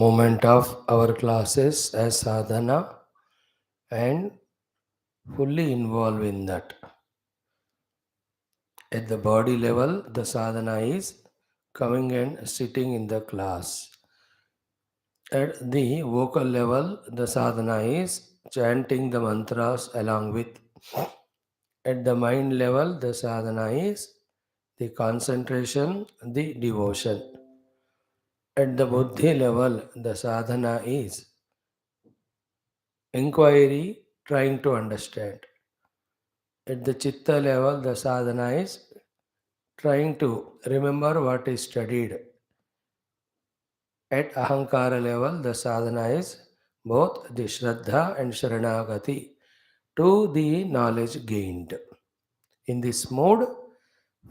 moment of our classes as sadhana and fully involved in that. At the body level, the sadhana is coming and sitting in the class. At the vocal level, the sadhana is chanting the mantras along with. At the mind level, the sadhana is the concentration, the devotion. At the buddhi level, the sadhana is inquiry, trying to understand. At the chitta level, the sadhana is trying to remember what is studied. At ahankara level, the sadhana is both the shraddha and sharanagati to the knowledge gained. In this mode,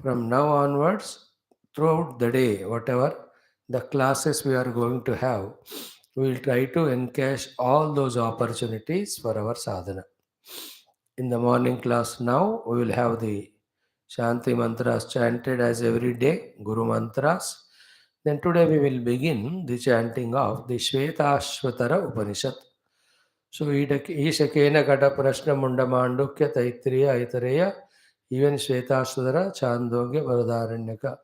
from now onwards, throughout the day, whatever the classes we are going to have, we will try to encash all those opportunities for our sadhana. In the morning class now, we will have the Shanti mantras chanted as every day, Guru mantras. Then today we will begin the chanting of the SHWETHASHWATHARA Upanishad. So, Ishakena Kata Prashna Munda Mandukya Taittiriya Aitareya, even SHWETHASHWATHARA Chandogya Varadaranyaka.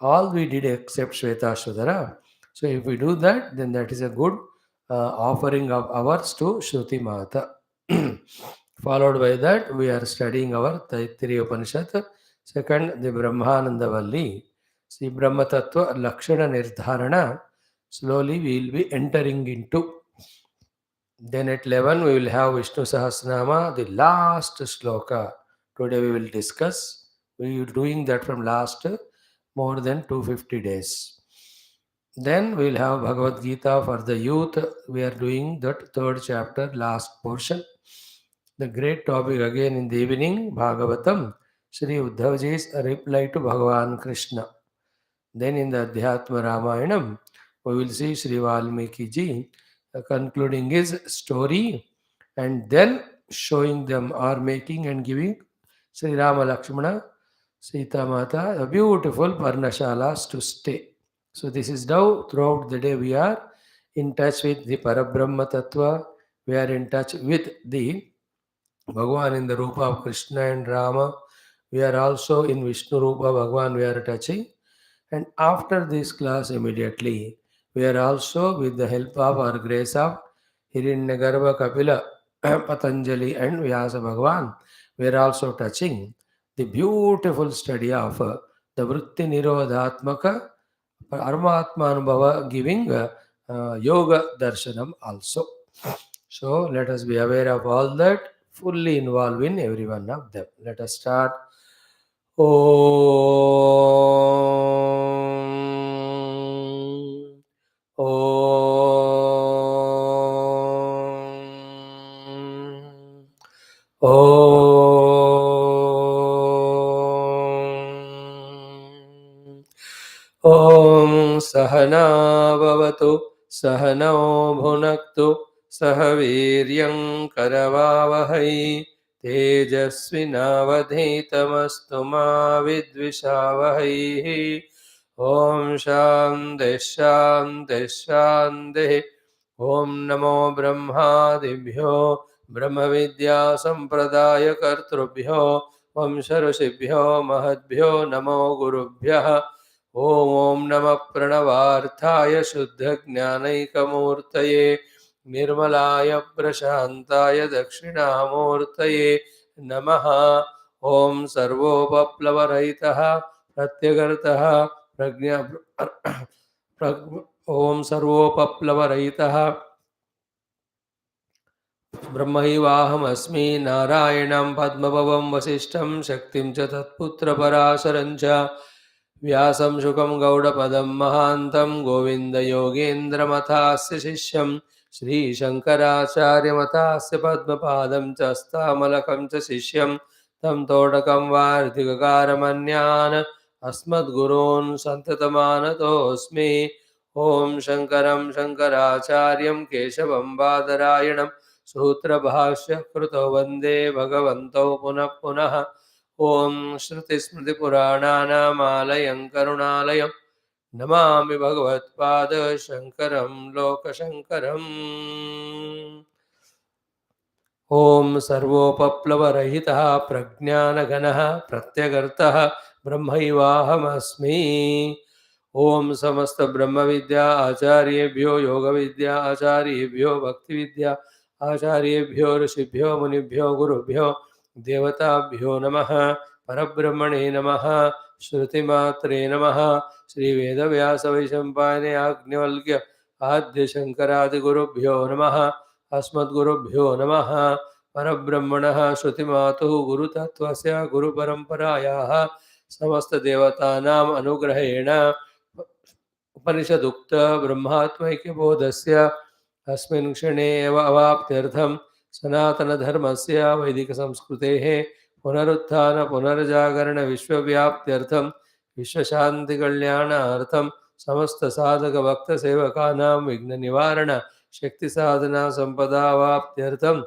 All we did except SHWETHASHWATHARA. So, if we do that, then that is a good offering of ours to Shruti Mata. Followed by that, we are studying our Taittiriya Upanishad. Second, the Brahmananda Valli. See, Brahma Tattva Lakshana Nirdharana. Slowly we will be entering into. Then at 11, we will have Vishnu Sahasranama, the last sloka. Today we will discuss. We are doing that from last more than 250 days. Then we will have Bhagavad Gita for the youth. We are doing that third chapter, last portion. The great topic again in the evening, Bhagavatam, Sri Uddhavji's reply to Bhagavan Krishna. Then in the Adhyatma Ramayanam, we will see Sri Valmiki ji concluding his story and then showing them or making and giving Sri Rama Lakshmana, Sita Mata, a beautiful Parnashalas to stay. So this is how throughout the day we are in touch with the Parabrahma Tattva, we are in touch with the Bhagavan in the Rupa of Krishna and Rama. We are also in Vishnu Rupa Bhagavan we are touching. And after this class immediately, we are also with the help of our grace of Hiranyagarbha Kapila, Patanjali and Vyasa Bhagavan, we are also touching the beautiful study of the Vritti Nirodhatmaka Paramatma Anubhava giving Yoga Darshanam also. So let us be aware of all that, fully involved in every one of them. Let us start. Om. Om. Om. Om Sahana Bhavatu Sahano Bhunaktu Sahaviryam Karavavahai Tejasvinavadhitamastu ma vidvishavahai. Om Shanti Shanti Shanti. Om Namo Brahmadibhyo Brahma Vidya Sampradaya Kartrubhyo Vamsharashibhyo Mahadbhyo Namo Gurubhyaha. Om Namah Pranavarthaya Shuddha Jnanaikamurtaye Nirmalaya Prashantaya Dakshinamurtaye Namaha. Om Sarvopaplavarahitaha Pratyagartaha Prajna Om Sarvopaplavarahitaha Brahmaivahamasmi Narayanam Padmabhavam Vasishtam Shaktim cha Tatputra Parasarancha Vyasam Shukam Gaudapadam Mahantam Govinda Yogendra Mathasya Shishyam Shri Shankaracharya Mathasya Padmapadam Chastamalakam cha Shishyam Tam Todakam Vartigakaramanyana Asmad Gurun Santatamanatosmi. Om Shankaram Shankaracharyam Keshavam Badarayanam Sutra Bhashya Kruto Vande Bhagavanto Punah Punah. Om Shruti Smriti Purananam Alayam Karunalayam Namami भगवत्पाद शङ्करं लोकशङ्करम्। ॐ सर्वोपप्लवरहितः प्रज्ञानघनः प्रत्यगर्तः ब्रह्मैवाहमस्मि। ॐ समस्त ब्रह्मविद्या आचार्येभ्यो योगविद्या आचार्येभ्यो भक्तिविद्या आचार्येभ्यो ऋषिभ्यो मुनिभ्यो गुरुभ्यो देवताभ्यो नमः। परब्रह्मणे नमः। श्रुतिमात्रे नमः। श्रीवेदव्यासवैशम्पायने आज्ञवल्क्य आद्यशङ्करादिगुरुभ्यो नमः। अस्मद्गुरुभ्यो नमः। परब्रह्मणः श्रुतिमातुः गुरुतत्त्वस्य गुरुपरम्परायाः समस्तदेवतानाम् अनुग्रहेण उपनिषदुक्त ब्रह्मात्मैक्यबोधस्य अस्मिन् क्षणे एव अवाप्त्यर्थं सनातनधर्मस्य वैदिकसंस्कृतेः पुनरुत्थान पुनर्जागरण विश्वव्याप्त्यर्थं विश्वशान्तिकल्याणार्थं समस्तसाधकभक्तसेवकानां विघ्ननिवारण शक्तिसाधना सम्पदावाप्त्यर्थं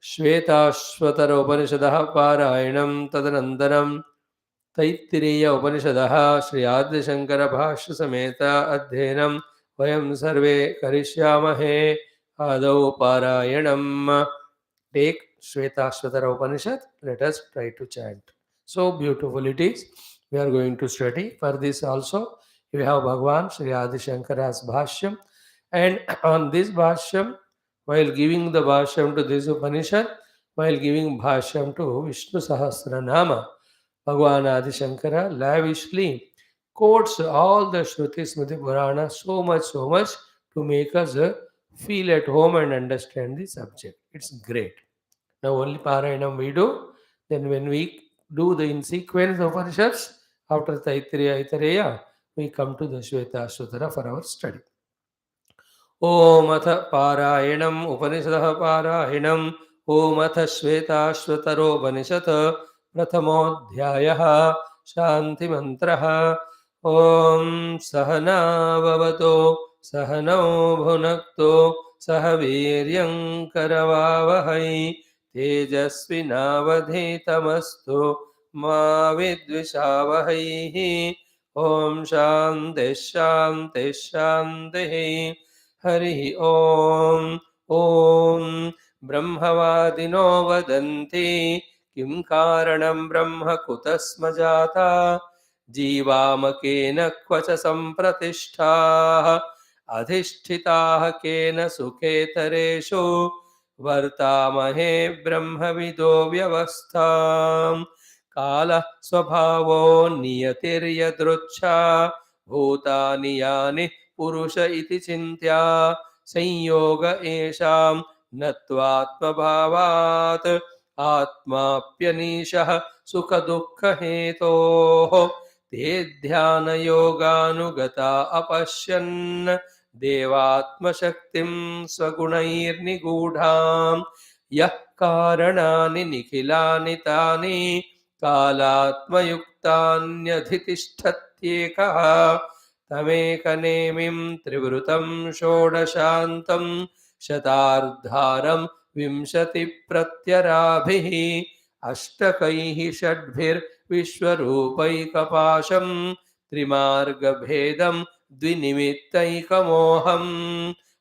श्वेताश्वतर उपनिषदः पारायणं तदनन्तरं तैत्तिरीय उपनिषदः श्री आद्यशङ्कर भाष्य समेत अध्ययनं वयं सर्वे करिष्यामहे। आदौ पारायणं। Take Shwethashwathara Upanishad. Let us try to chant. So beautiful it is. We are going to study. For this also, we have Bhagwan Sri Adi Shankara's Bhashyam. And on this Bhashyam, while giving the Bhashyam to this Upanishad, while giving Bhashyam to Vishnu Sahasranama, Bhagwan Adi Shankara lavishly quotes all the Shruti Smriti Purana so much to make us feel at home and understand the subject. It's great. Now only Parayanam we do. Then when we do the in sequence of Upanishads, after Taittiriya, Taittiriya, we come to the Shwethaswatara for our study. Om Atha Parayanam Upanishadaha Parayanam Om Atha Shwethaswataro Upanishad Prathamodhyayaha Shanti Mantraha Om Sahana Vavato Sahano Bhunakto Sahaviryam Karavavahai तेजस्विनावधीतमस्तु मा विद्विषावहैः। ॐ शान्तिः शान्तिः शान्तिः। हरिः ॐ। ॐ ब्रह्मवादिनो वदन्ति किं कारणं ब्रह्म कुतः स्म जाता जीवामकेन क्व च सम्प्रतिष्ठाः अधिष्ठिताः केन सुखेतरेषु वर्तामहे ब्रह्मविदो व्यवस्थां कालः स्वभावो नियतिर्यदृच्छा भूतानि यानि पुरुष इति चिन्त्या संयोग एषां नत्वात्मभावात् आत्माप्यनीशः सुखदुःखहेतोः ते ध्यानयोगानुगता अपश्यन् देवात्मशक्तिं स्वगुणैर्निगूढां यः कारणानि निखिलानि तानि कालात्मयुक्तान्यधितिष्ठत्येकः तमेकनेमिं त्रिवृतं षोडशान्तं शतार्धारं विंशतिप्रत्यराभिः अष्टकैः षड्भिर्विश्वरूपैकपाशं त्रिमार्गभेदं द्विनिमित्तैकमोहं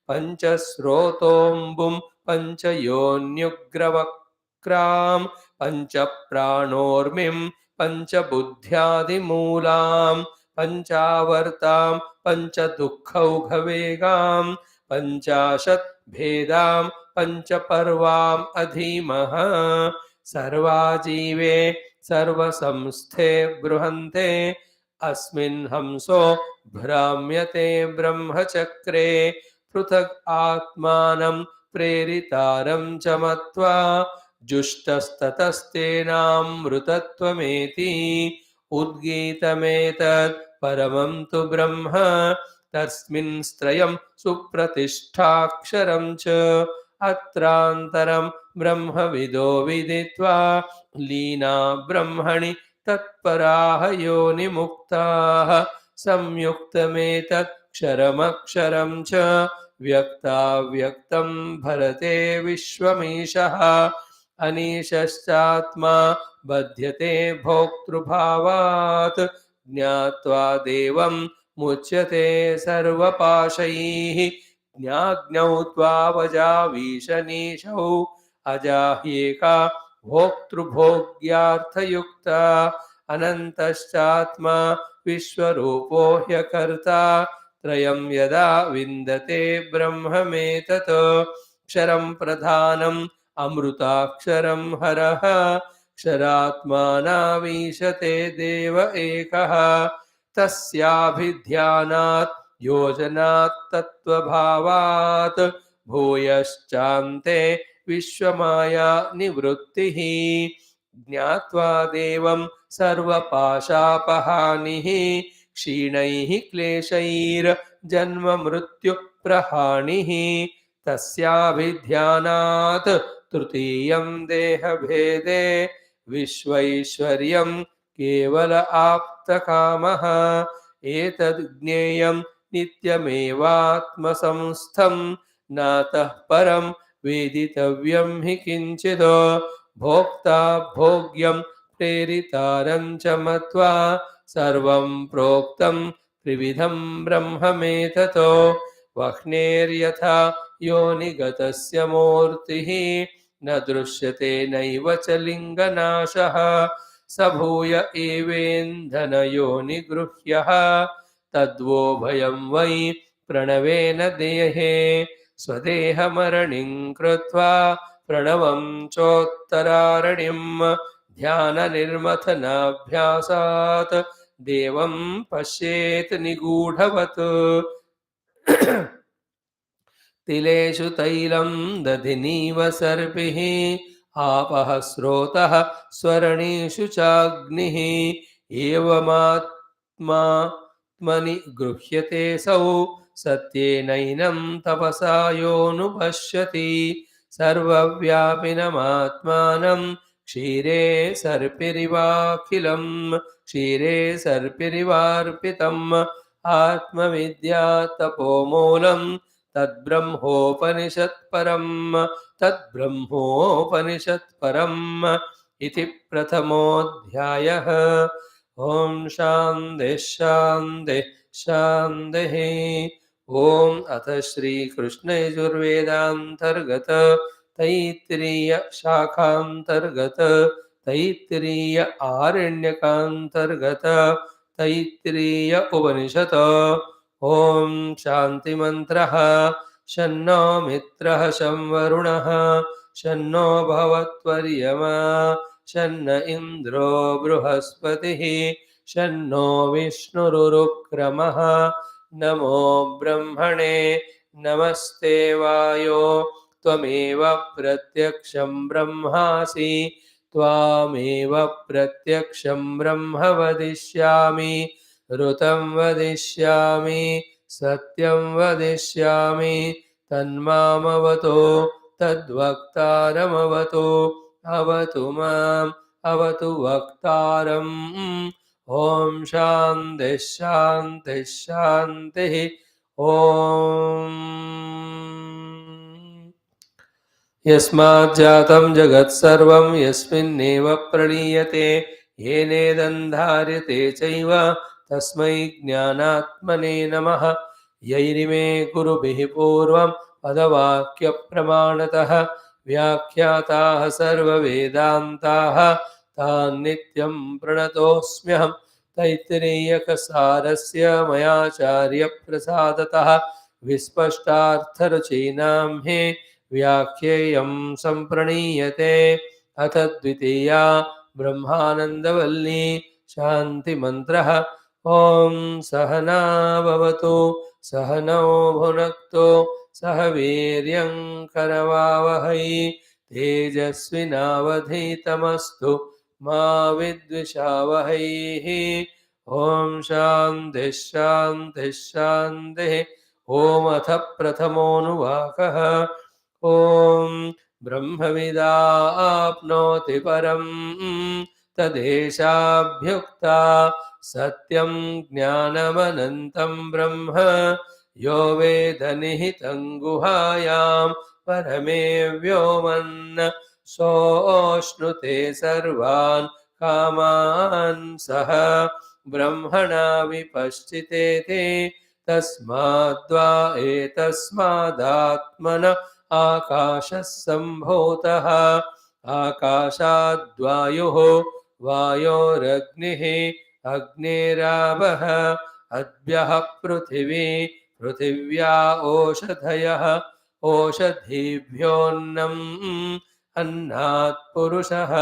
पञ्चस्रोतोऽम्बुं पञ्चयोन्युग्रवक्रां पञ्चप्राणोर्मिं पञ्चबुद्ध्यादिमूलां पञ्चावर्तां पञ्चदुःखौघवेगां पञ्चाशत् भेदां पञ्चपर्वाम् अधीमः सर्वा जीवे सर्वसंस्थे बृहन्ते अस्मिन् हंसो भ्राम्यते ब्रह्मचक्रे पृथक् आत्मानं प्रेरितारं च मत्वा जुष्टस्ततस्तेनामृतत्वमेति उद्गीतमेतत् परमं तु ब्रह्म तस्मिन्स्त्रयं सुप्रतिष्ठाक्षरं च अत्रान्तरं ब्रह्मविदो विदित्वा लीना ब्रह्मणि तत्पराः योनिमुक्ताः संयुक्तमेतत् क्षरमक्षरं च व्यक्ताव्यक्तं भरते विश्वमीशः अनीशश्चात्मा बध्यते भोक्तृभावात् ज्ञात्वा देवं मुच्यते सर्वपाशैः ज्ञाग्नौ त्वावजावीशनीशौ अजाह्येका भोक्तृभोग्यार्थयुक्ता अनन्तश्चात्मा विश्वरूपो ह्यकर्ता त्रयं यदा विन्दते ब्रह्ममेतत् क्षरं प्रधानम् अमृताक्षरं हरः क्षरात्मानावीशते देव एकः तस्याभिध्यानात् योजनात् तत्त्वभावात् भूयश्चान्ते विश्वमाया निवृत्तिः ज्ञात्वा देवं सर्वपाशापहानिः क्षीणैः क्लेशैर्जन्ममृत्युप्रहाणिः तस्याभिध्यानात् तृतीयं देहभेदे विश्वैश्वर्यं केवल आप्तकामः एतद् ज्ञेयं नित्यमेवात्मसंस्थं नातः परं वेदितव्यं हि किञ्चित् भोक्ता भोग्यं प्रेरितारं च मत्वा सर्वं प्रोक्तं त्रिविधं ब्रह्ममेतत् वह्नेर्यथा योनिगतस्य मूर्तिः न दृश्यते नैव च लिङ्गनाशः स भूय एवेन्धनयोनिगृह्यः तद्वो भयं वै प्रणवेन देहे स्वदेहमरणिं कृत्वा प्रणवं चोत्तरारणिं ध्याननिर्मथनाभ्यासात् देवं पश्येत् निगूढवत् तिलेषु तैलं दधिनीव सर्पिः आपः स्रोतः स्वरणीषु चाग्निः एवमात्मात्मनि गृह्यते सौ सत्येनैनं तपसा योऽनुपश्यति सर्वव्यापिनमात्मानं क्षीरे सर्पिरिवाखिलं क्षीरे सर्पिरिवार्पितम् आत्मविद्या तपोमूलं तद्ब्रह्मोपनिषत्परम् इति प्रथमोऽध्यायः। ॐ शान्तिः शान्तिः शान्तिः। ॐ अथ श्रीकृष्णयजुर्वेदान्तर्गत तैत्तिरीय शाखान्तर्गत तैत्तिरीय आरण्यकान्तर्गत तैत्तिरीय उपनिषत्। ॐ शान्तिमन्त्रः शन्नो मित्रः शं वरुणः शन्नो भवत्वर्यमा शन्न इन्द्रो बृहस्पतिः शन्नो विष्णुरुक्रमः नमो ब्रह्मणे नमस्ते वायो त्वमेव प्रत्यक्षं ब्रह्मासि त्वामेव प्रत्यक्षं ब्रह्म वदिष्यामि ऋतं वदिष्यामि सत्यं वदिष्यामि तन्मामवतो तद्वक्तारमवतो अवतु माम् अवतु वक्तारम्। ॐ शान्तिः शान्तिः शान्तिः। ॐ यस्माज्जातं जगत्सर्वं यस्मिन्नेव प्रणीयते येनेदन्धार्यते चैव तस्मै ज्ञानात्मने नमः। यैरिमे गुरुभिः पूर्वं पदवाक्यप्रमाणतः व्याख्याताः सर्ववेदान्ताः तान् नित्यं प्रणतोऽस्म्यहं। तैत्तिरीयकसारस्य मयाचार्यप्रसादतः विस्पष्टार्थरचयिनां हे व्याख्येयं सम्प्रणीयते। अथ द्वितीया ब्रह्मानन्दवल्ली शान्तिमन्त्रः। ॐ सहना भवतु सहनौ भुनक्तु सह वीर्यं करवावहै तेजस्विनावधीतमस्तु मा विद्विषावहैः। ॐ शान्तिः शान्तिः शान्तिः। ॐ अथ प्रथमोऽनुवाकः। ॐ ब्रह्मविदाप्नोति परम् तदेशाभ्युक्ता सत्यं ज्ञानमनन्तं ब्रह्म यो वेद निहितं गुहायां परमे व्योमन् सोऽश्नुते सर्वान् कामान् सः ब्रह्मणा विपश्चिते ते तस्माद्वा एतस्मादात्मन आकाशः सम्भूतः आकाशाद्वायुः वायोरग्निः अग्निरावः अद्भ्यः पृथिवी पृथिव्या ओषधयः ओषधीभ्योऽन्नम् अन्नात् पुरुषः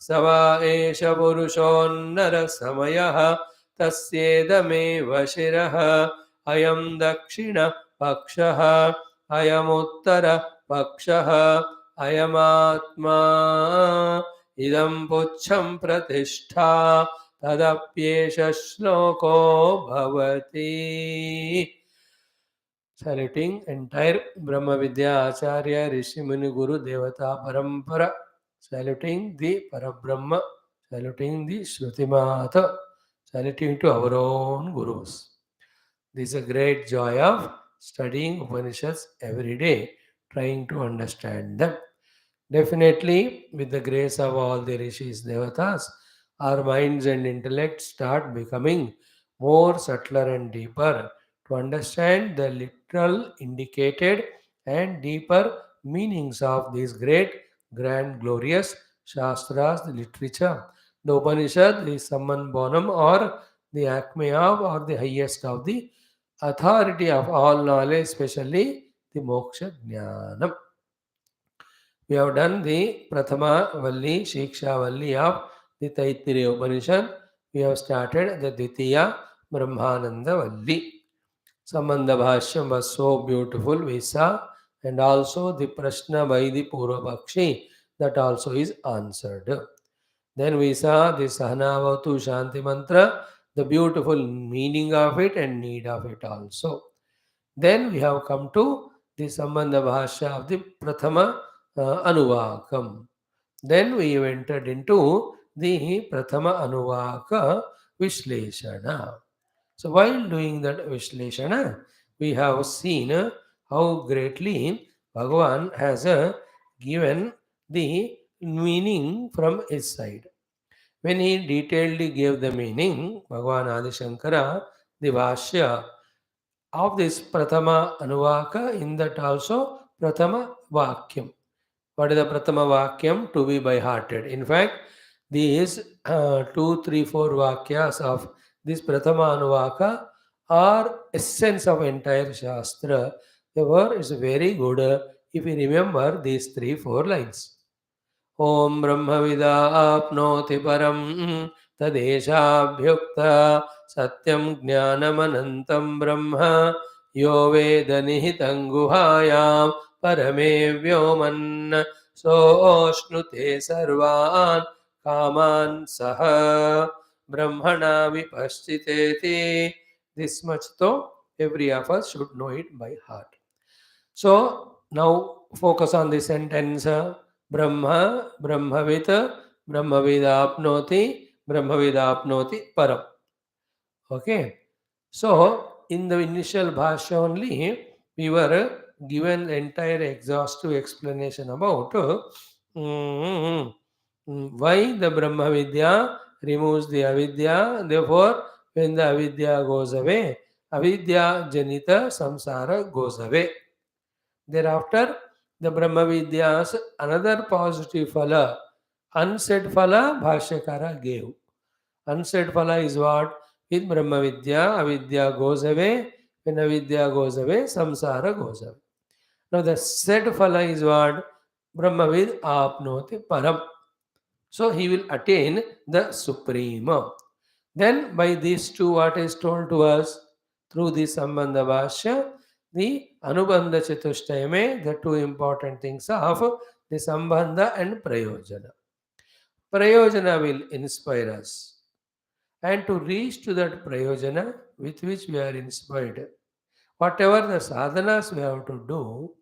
स वा एष पुरुषोऽन्नरसमयः तस्येदमेव शिरः अयं दक्षिणपक्षः अयमुत्तरपक्षः अयमात्मा इदं पुच्छं प्रतिष्ठा तदप्येष श्लोको भवति. Saluting entire Brahma Vidya Acharya Rishi Muni Guru Devata Parampara, saluting the Parabrahma, saluting the Shruti Mata, saluting to our own Gurus. This is a great joy of studying Upanishads every day, trying to understand them. Definitely, with the grace of all the Rishis, Devatas, our minds and intellect start becoming more subtler and deeper to understand the literal, indicated, and deeper meanings of these great, grand, glorious Shastras, the literature. The Upanishad is summum bonum or the acme of or the highest of the authority of all knowledge, especially the Moksha Jnanam. We have done the Prathama Valli, Shiksha Valli of the Taittiriya Upanishad. We have started the Ditiya Brahmananda Valli. Sambandha Bhashyam was so beautiful, we saw, and also the Prashna by the Purvapakshi, that also is answered. Then we saw the Sahanavatu Shanti Mantra, the beautiful meaning of it and need of it also. Then we have come to the Sambandha Bhashya of the Prathama Anuvakam. Then we have entered into the Prathama Anuvaka Vishleshana. So while doing that Vishleshana, we have seen how greatly Bhagavan has given the meaning from his side. When he detailedly gave the meaning, Bhagavan Adi Shankara, the Bhashya of this Prathama Anuvaka, in that also Prathama Vakyam. What is the Prathama Vakyam? To be by hearted. In fact, these 2, 3, 4 Vakyas of this Prathama Anuvaka are essence of entire Shastra. Therefore, it's very good if you remember these 3, 4 lines. ॐ ब्रह्मविदा आप्नोति परं तदेशाभ्युक्ता सत्यं ज्ञानमनन्तं ब्रह्म यो वेदनिहितं गुहायां परमे व्योमन् सोऽश्नुते सर्वान् कामान् सह ब्रह्मणा विपश्चितेति. This much though every of us should know it by heart. So now focus on the sentence. Brahma, Brahmavit, Brahmavidapnoti, Brahmavidapnoti Param. Okay. So in the initial bhashya only, we were given entire exhaustive explanation about why the Brahma Vidya removes the Avidya. Therefore, when the Avidya goes away, Avidya Janita Samsara goes away. Thereafter, the Brahma Vidya's another positive phala, unsaid phala, Bhashyakara gave. Unsaid phala is what? With Brahma Vidya, Avidya goes away. When Avidya goes away, Samsara goes away. Now the said phala is what? Brahmavid apnoti param. So he will attain the supreme. Then by these two, what is told to us? Through the Sambandha Bhashya, the Anubandha Chatushtayame, the two important things of the Sambandha and Prayojana. Prayojana will inspire us. And to reach to that Prayojana with which we are inspired, whatever the sadhanas we have to do,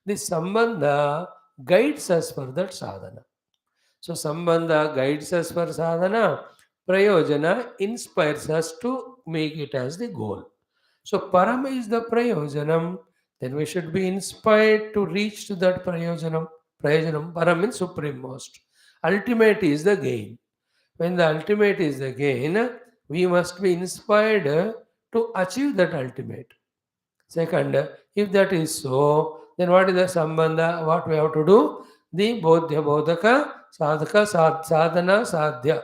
the Sambandha guides us for that sadhana. So Sambandha guides us for sadhana, Prayojana inspires us to make it as the goal. So Param is the Prayojanam, then we should be inspired to reach to that Prayojanam. Prayojanam, Param means supreme most. Ultimate is the gain. When the ultimate is the gain, We must be inspired to achieve that ultimate. Second, if that is so, then what is the sambandha? What we have to do? The bodhya bodhaka sadhaka sadhana sadhya.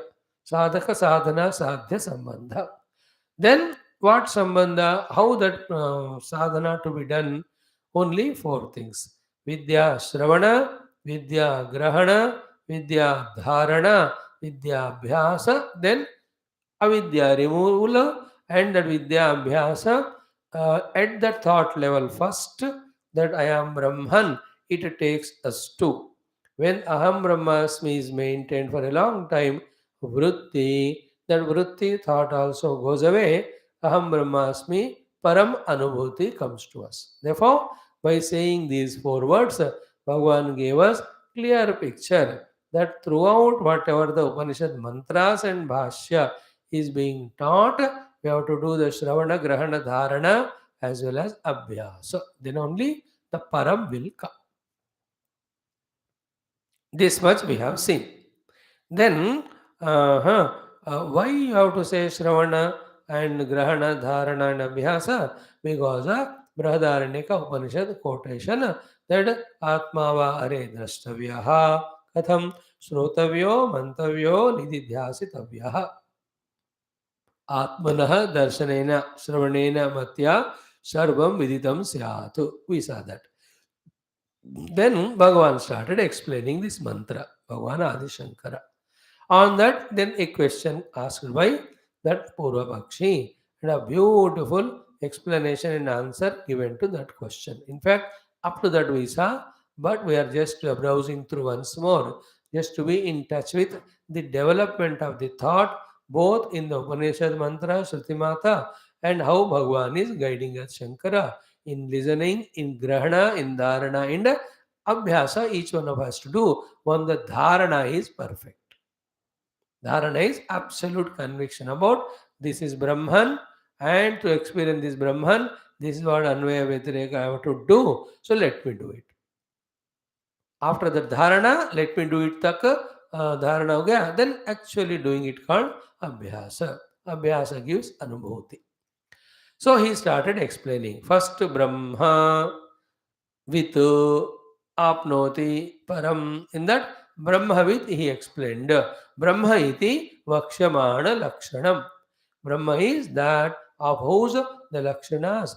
Sadhaka sadhana sadhya sambandha. Then what sambandha? How that sadhana to be done? Only four things. Vidya shravana, Vidya grahana, Vidya dharana, Vidya abhyasa, then avidya removal, and that vidya abhyasa at the thought level first, that I am Brahman, it takes us to. When Aham Brahmasmi is maintained for a long time, vritti, that vritti thought also goes away, Aham Brahmasmi, Param Anubhuti comes to us. Therefore, by saying these four words, Bhagavan gave us clear picture that throughout whatever the Upanishad mantras and Bhashya is being taught, we have to do the Shravana, Grahana, Dharana as well as Abhyasa. Then only the Param will come. This much we have seen. Then, why you have to say Shravana and Grahana, Dharana and Abhyasa? Because of Brihadaranyaka Upanishad quotation that Atmava Are Drashtavyaha Katham Shrotavyo Mantavyo Nididhyasitavyaha. Atmanah darshanena shravanena matya sarvam viditam syatu. We saw that. Then Bhagavan started explaining this mantra, Bhagavan Adi Shankara. On that, then a question asked by that Purva Pakshi, and a beautiful explanation and answer given to that question. In fact, up to that we saw, but we are just browsing through once more, just to be in touch with the development of the thought, both in the Upanishad mantra, Shruti Mata, and how Bhagavan is guiding us, Shankara, in listening, in Grahana, in Dharana, in Abhyasa, each one of us to do when the Dharana is perfect. Dharana is absolute conviction about this is Brahman, and to experience this Brahman, this is what Anvaya Vyatireka I have to do. So let me do it. After the Dharana, let me do it tak Dharana ho gaya, then actually doing it called Abhyasa. Abhyasa gives Anubhuti. So he started explaining. First Brahma with apnoti param. In that Brahmavit he explained. Brahma iti vakshamana lakshanam. Brahma is that of whose the lakshanas.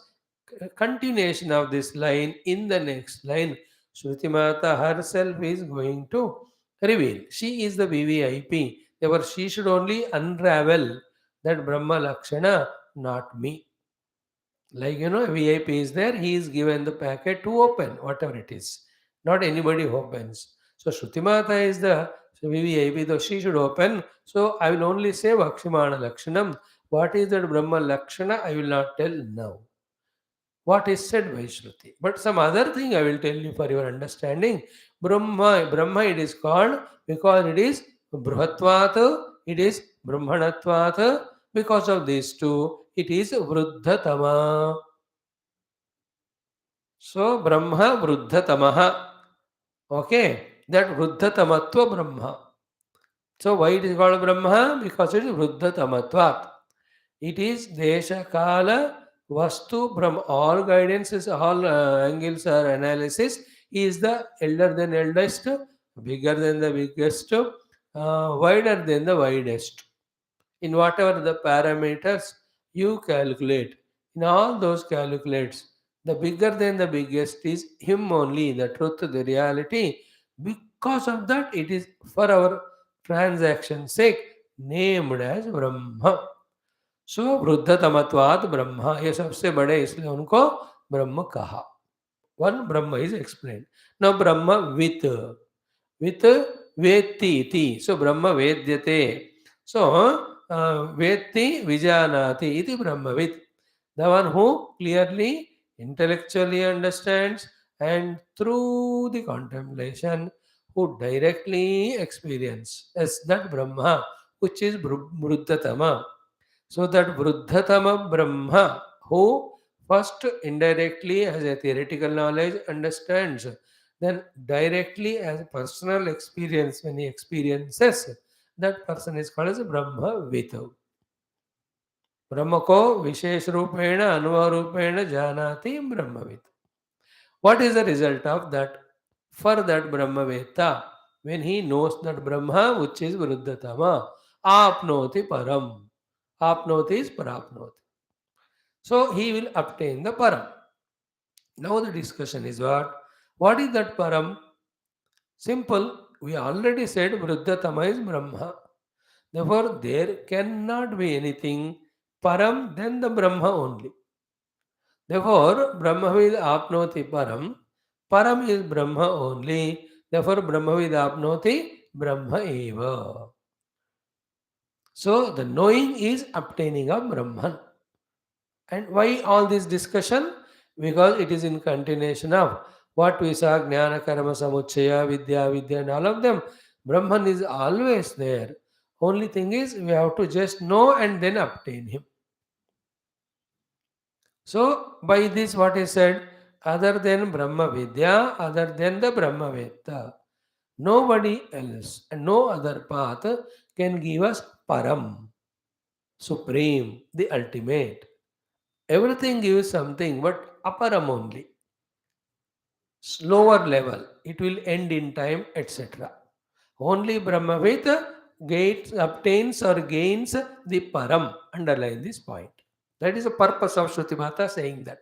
Continuation of this line in the next line. Shruti Mata herself is going to reveal. She is the VVIP. Therefore, she should only unravel that Brahma Lakshana, not me. Like, a VIP is there, he is given the packet to open, whatever it is. Not anybody opens. So Shrutimata is the VIP, though she should open. So I will only say Vakshimana Lakshanam. What is that Brahma Lakshana? I will not tell now. What is said by Shruti. But some other thing I will tell you for your understanding. Brahma it is called because it is Bruhatvat, it is Brahmanatvat. Because of these two, it is Vruddhatama. So Brahma Vruddhatamaha. Okay, that Vruddhatamatva Brahma. So why it is called Brahma? Because it is Vruddhatamatvat. It is Desha Kala Vastu from all guidances, all angles or analysis. He is the elder than eldest, bigger than the biggest, wider than the widest. In whatever the parameters you calculate, in all those calculates, the bigger than the biggest is him only, the truth, the reality. Because of that, it is for our transaction sake named as Brahma. सो वृद्धतमत्वात् ब्रह्म, ये सबसे बड़े इसलिए उनको ब्रह्म कहा. One Brahma is explain. नो Brahma with वेत्ति इति. सो ब्रह्म वेद्यते. सो वेत्ति विजानाति इति ब्रह्मवित्. The one who clearly intellectually understands and through the contemplation who directly experiences that Brahma, which is Vruddhatama. So that Vruddhatama Brahma, who first indirectly as a theoretical knowledge understands, then directly as a personal experience when he experiences, that person is called as Brahma Vitu. ब्रह्म को विशेष रूपेण अनुभव रूपेण जानाति ब्रह्मविद. What is the result of that? For that Brahmaveta, when he knows that Brahma, which is Vruddhatama, apnoti param. Apnoti is parapnoti. So he will obtain the param. Now the discussion is what? What is that param? Simple. We already said Vruddhatama is Brahma. Therefore, there cannot be anything param than the Brahma only. Therefore, Brahmavid apnoti param. Param is Brahma only. Therefore, Brahmavid apnoti Brahma eva. So, the knowing is obtaining of Brahman. And why all this discussion? Because it is in continuation of what we saw, Jnana, Karma, Samuchaya, Vidya, and all of them. Brahman is always there. Only thing is, we have to just know and then obtain him. So, by this, what is said, other than Brahma Vidya, other than the Brahma Veda, nobody else and no other path can give us Param, Supreme, the ultimate. Everything gives something, but Aparam only, slower level. It will end in time, etc. Only Brahmaveda obtains or gains the Param. Underline this point. That is the purpose of Shruti Mata saying that.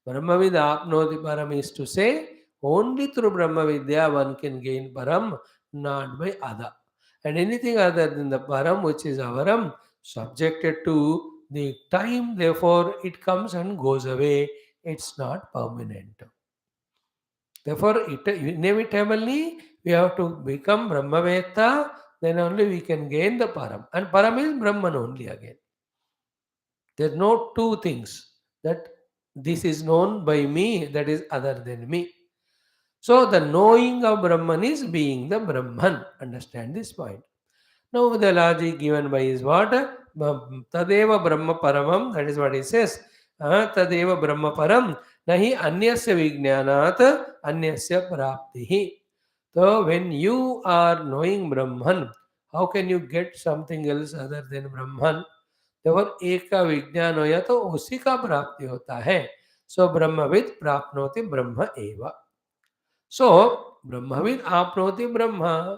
Brahmavid apnoti param is to say, only through Brahmavidya one can gain param, not by other. And anything other than the param, which is avaram, subjected to the time, therefore it comes and goes away. It's not permanent. Therefore, inevitably we have to become Brahmaveta, then only we can gain the param. And param is Brahman only again. There are no two things that this is known by me, that is other than me. So the knowing of Brahman is being the Brahman. Understand this point. Now the logic given by is what? Tadeva Brahma Paramam, that is what he says. Tadeva Brahma Param, nahi anyasya vijnanat anyasya praptihi. So when you are knowing Brahman, how can you get something else other than Brahman? तब एक का विज्ञान हो या तो उसी का प्राप्ति होता है. सो ब्रह्मविद प्राप्नोति ब्रह्म एव. सो ब्रह्मविद आपनोति ब्रह्म,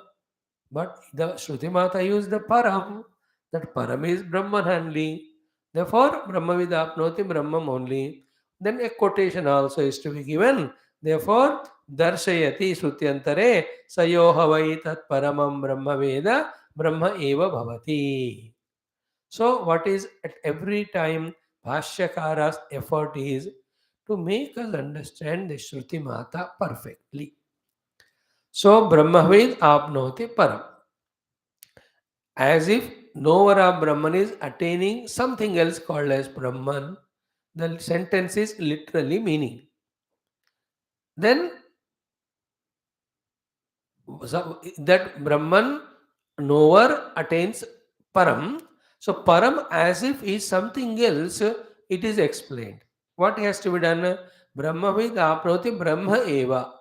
but the Shruti Mata used the param. That param is Brahman only. Therefore, Brahmavid apnoti Brahmam only. Then a quotation also is to be given. Therefore, darshayati Shrutyantare sayoha vai tat paramam Brahma Veda Brahma eva bhavati. So, what is at every time Bhashyakara's effort is to make us understand the Shruti Mata perfectly. So, Brahmavid apnoti param. As if knower of Brahman is attaining something else called as Brahman, the sentence is literally meaning. Then, that Brahman knower attains param. So param as if is something else, it is explained. What has to be done? Brahmavid apnoti Brahma eva.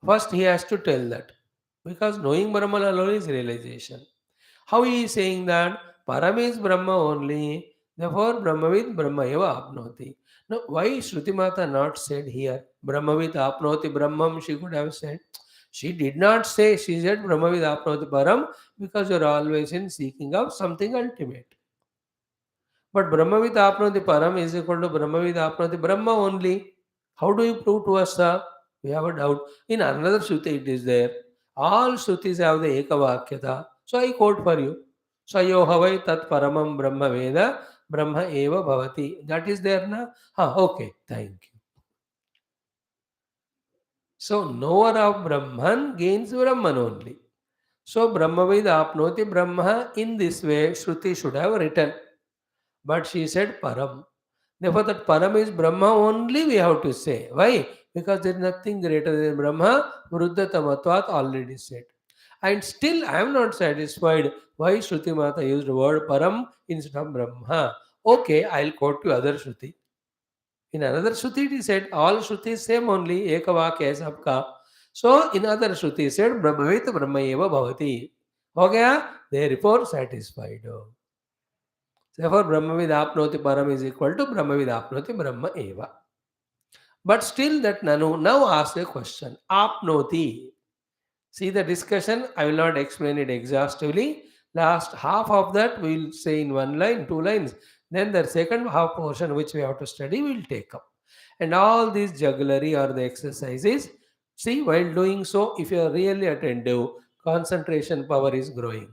First he has to tell that. Because knowing Brahman alone is realization. How he is saying that? Param is Brahma only. Therefore Brahmavid Brahma eva apnoti. Now why Shruti Mata not said here? Brahmavid apnoti Brahmam, she could have said. She did not say, she said Brahmavid apnoti param, because you are always in seeking of something ultimate. But Brahmavid apnoti param is equal to Brahmavid apnoti Brahma only. How do you prove to us? We have a doubt. In another Shruti it is there. All Shrutis have the Ekavakyata. So I quote for you. Sayo havai tat paramam Brahma Veda Brahma eva bhavati. That is there na? Okay, thank you. So knower of Brahman gains Brahman only. So Brahmavid apnoti Brahma, in this way Shruti should have written. But she said Param. Therefore that Param is Brahma only we have to say. Why? Because there is nothing greater than Brahma. Vruddhatamatvat already said. And still I am not satisfied why Shruti Mata used the word Param instead of Brahma. Okay, I will quote you other Shruti. In another Shruti it is said, all Shruti is same only, Ekavakya sabka. So in other Shruti it said, Brahmavit Brahma eva bhavati. Ho gaya? Therefore satisfied. Therefore, Brahmavid apnoti param is equal to Brahmavid apnoti Brahma eva. But still that Nanu now asks a question. Apnoti. See the discussion, I will not explain it exhaustively. Last half of that we will say in one line, two lines. Then the second half portion which we have to study we will take up. And all these jugglery or the exercises, see while doing so, if you are really attentive, concentration power is growing.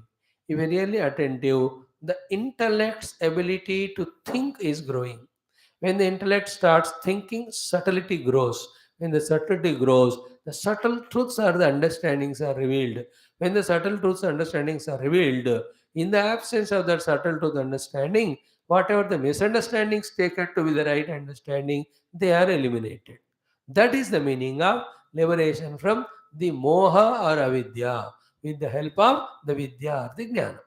If you are really attentive, the intellect's ability to think is growing. When the intellect starts thinking, subtlety grows. When the subtlety grows, the subtle truths or the understandings are revealed. When the subtle truths and understandings are revealed, in the absence of that subtle truth understanding, whatever the misunderstandings taken to be the right understanding, they are eliminated. That is the meaning of liberation from the moha or avidya with the help of the vidya or the jnana.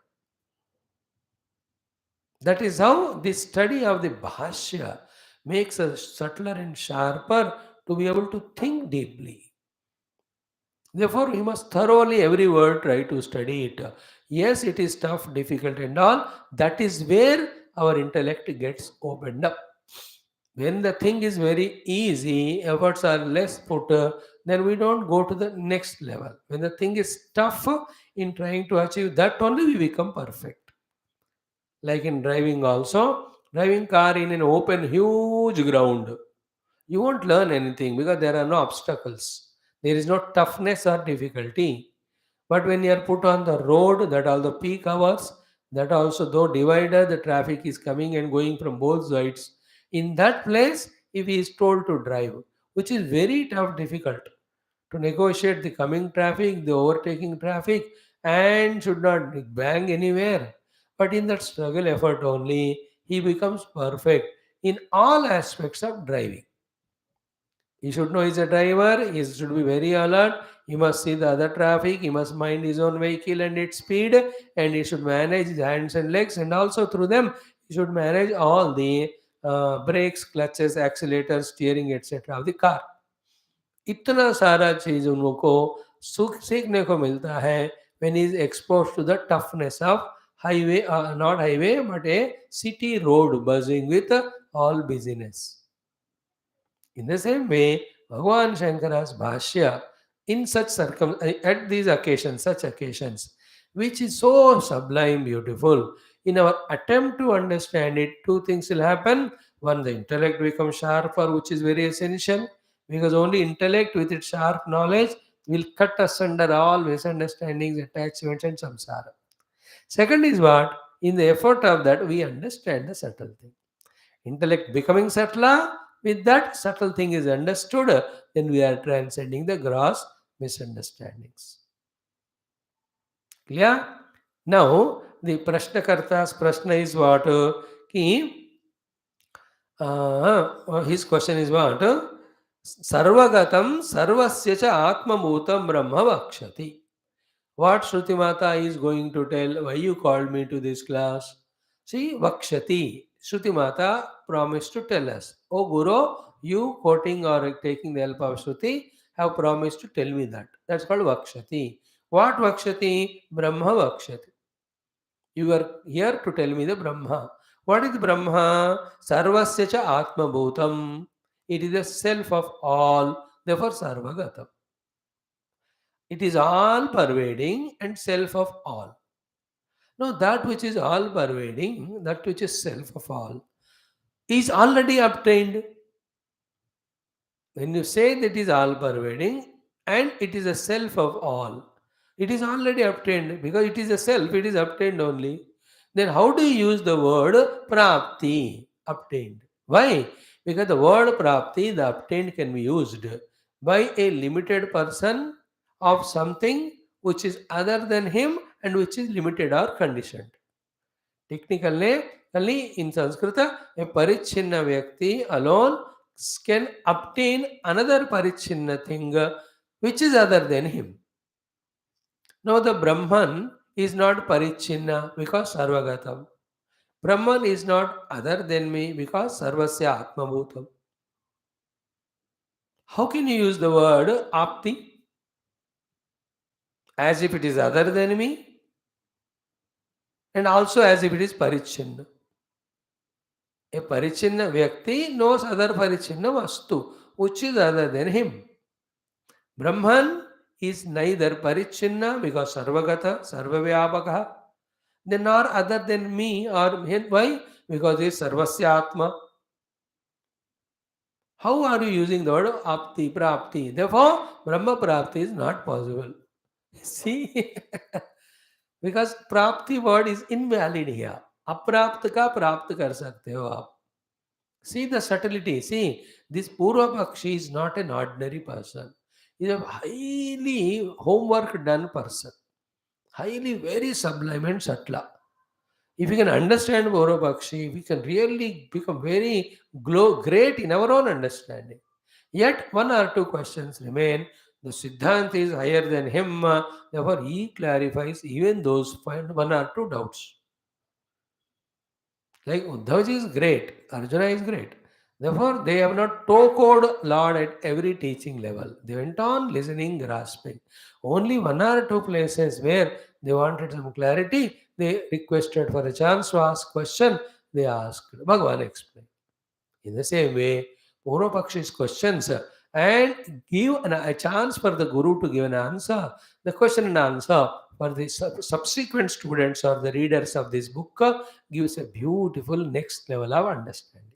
That is how the study of the Bhashya makes us subtler and sharper to be able to think deeply. Therefore, we must thoroughly every word try to study it. Yes, it is tough, difficult, and all. That is where our intellect gets opened up. When the thing is very easy, efforts are less put, then we don't go to the next level. When the thing is tough in trying to achieve that, only we become perfect. Like in driving also, driving car in an open huge ground, you won't learn anything because there are no obstacles, there is no toughness or difficulty. But when you are put on the road, that all the peak hours, that also though divider, the traffic is coming and going from both sides, in that place if he is told to drive, which is very tough, difficult to negotiate the coming traffic, the overtaking traffic, and should not bang anywhere. But in that struggle effort only, he becomes perfect in all aspects of driving. He should know he's a driver, he should be very alert, he must see the other traffic, he must mind his own vehicle and its speed, and he should manage his hands and legs, and also through them, he should manage all the brakes, clutches, accelerators, steering, etc. of the car. इतना सारा चीज उनको सुख सीखने को मिलता है when he is exposed to the toughness of highway, not highway but a city road buzzing with all busyness. In the same way, Bhagavan Shankara's Bhashya, in at these occasions, such occasions, which is so sublime, beautiful, in our attempt to understand it, two things will happen. One, the intellect becomes sharper, which is very essential, because only intellect with its sharp knowledge will cut asunder all misunderstandings, attachments, and samsara. Second is what? In the effort of that, we understand the subtle thing. Intellect becoming subtler, with that subtle thing is understood, then we are transcending the gross misunderstandings. Clear? Now, the Prashnakarta's Prashna is what? Ki, his question is what? Sarvagatam sarvasya cha atmabhutam brahma vakshati. What Shruti Mata is going to tell, why you called me to this class? See, Vakshati. Shruti Mata promised to tell us. Oh Guru, you quoting or taking the help of Shruti have promised to tell me that. That's called Vakshati. What Vakshati? Brahma Vakshati. You are here to tell me the Brahma. What is Brahma? Sarvasya cha Atma Bhutam. It is the self of all, therefore Sarvagatam. It is all pervading and self of all. Now, that which is all pervading, that which is self of all, is already obtained. When you say that it is all pervading and it is a self of all, it is already obtained because it is a self, it is obtained only. Then, how do you use the word prapti, obtained? Why? Because the word prapti, the obtained, can be used by a limited person of something which is other than him and which is limited or conditioned. Technically, only in Sanskrit, a parichinna vyakti alone can obtain another parichinna thing which is other than him. Now, the Brahman is not parichinna because sarvagatam. Brahman is not other than me because sarvasya atmabhutam. How can you use the word apti as if it is other than me and also as if it is parichinna? A parichinna Vyakti knows other parichinna Vastu, which is other than him. Brahman is neither parichinna because Sarvagata, Sarvavyapaka, then nor other than me or him. Why? Because he is Sarvasya Atma. How are you using the word apti, prapti? Therefore, Brahma prapti is not possible. See, because prapti word is invalid here. अप्राप्त का प्राप्त कर सकते हो आप. See the subtlety. See, this Purva Pakshi is not an ordinary person. He is a highly homework done person. Highly very sublime and subtle. If we can understand Purva Pakshi, we can really become very great in our own understanding. Yet one or two questions remain. The Siddhanta is higher than him, therefore he clarifies even those find one or two doubts. Like Uddhavji is great, Arjuna is great. Therefore, they have not toe-code Lord at every teaching level. They went on listening, grasping. Only one or two places where they wanted some clarity, they requested for a chance to ask question. They asked. Bhagavan explained. In the same way, Purvapakshi's questions and give a chance for the Guru to give an answer. The question and answer for the subsequent students or the readers of this book gives a beautiful next level of understanding.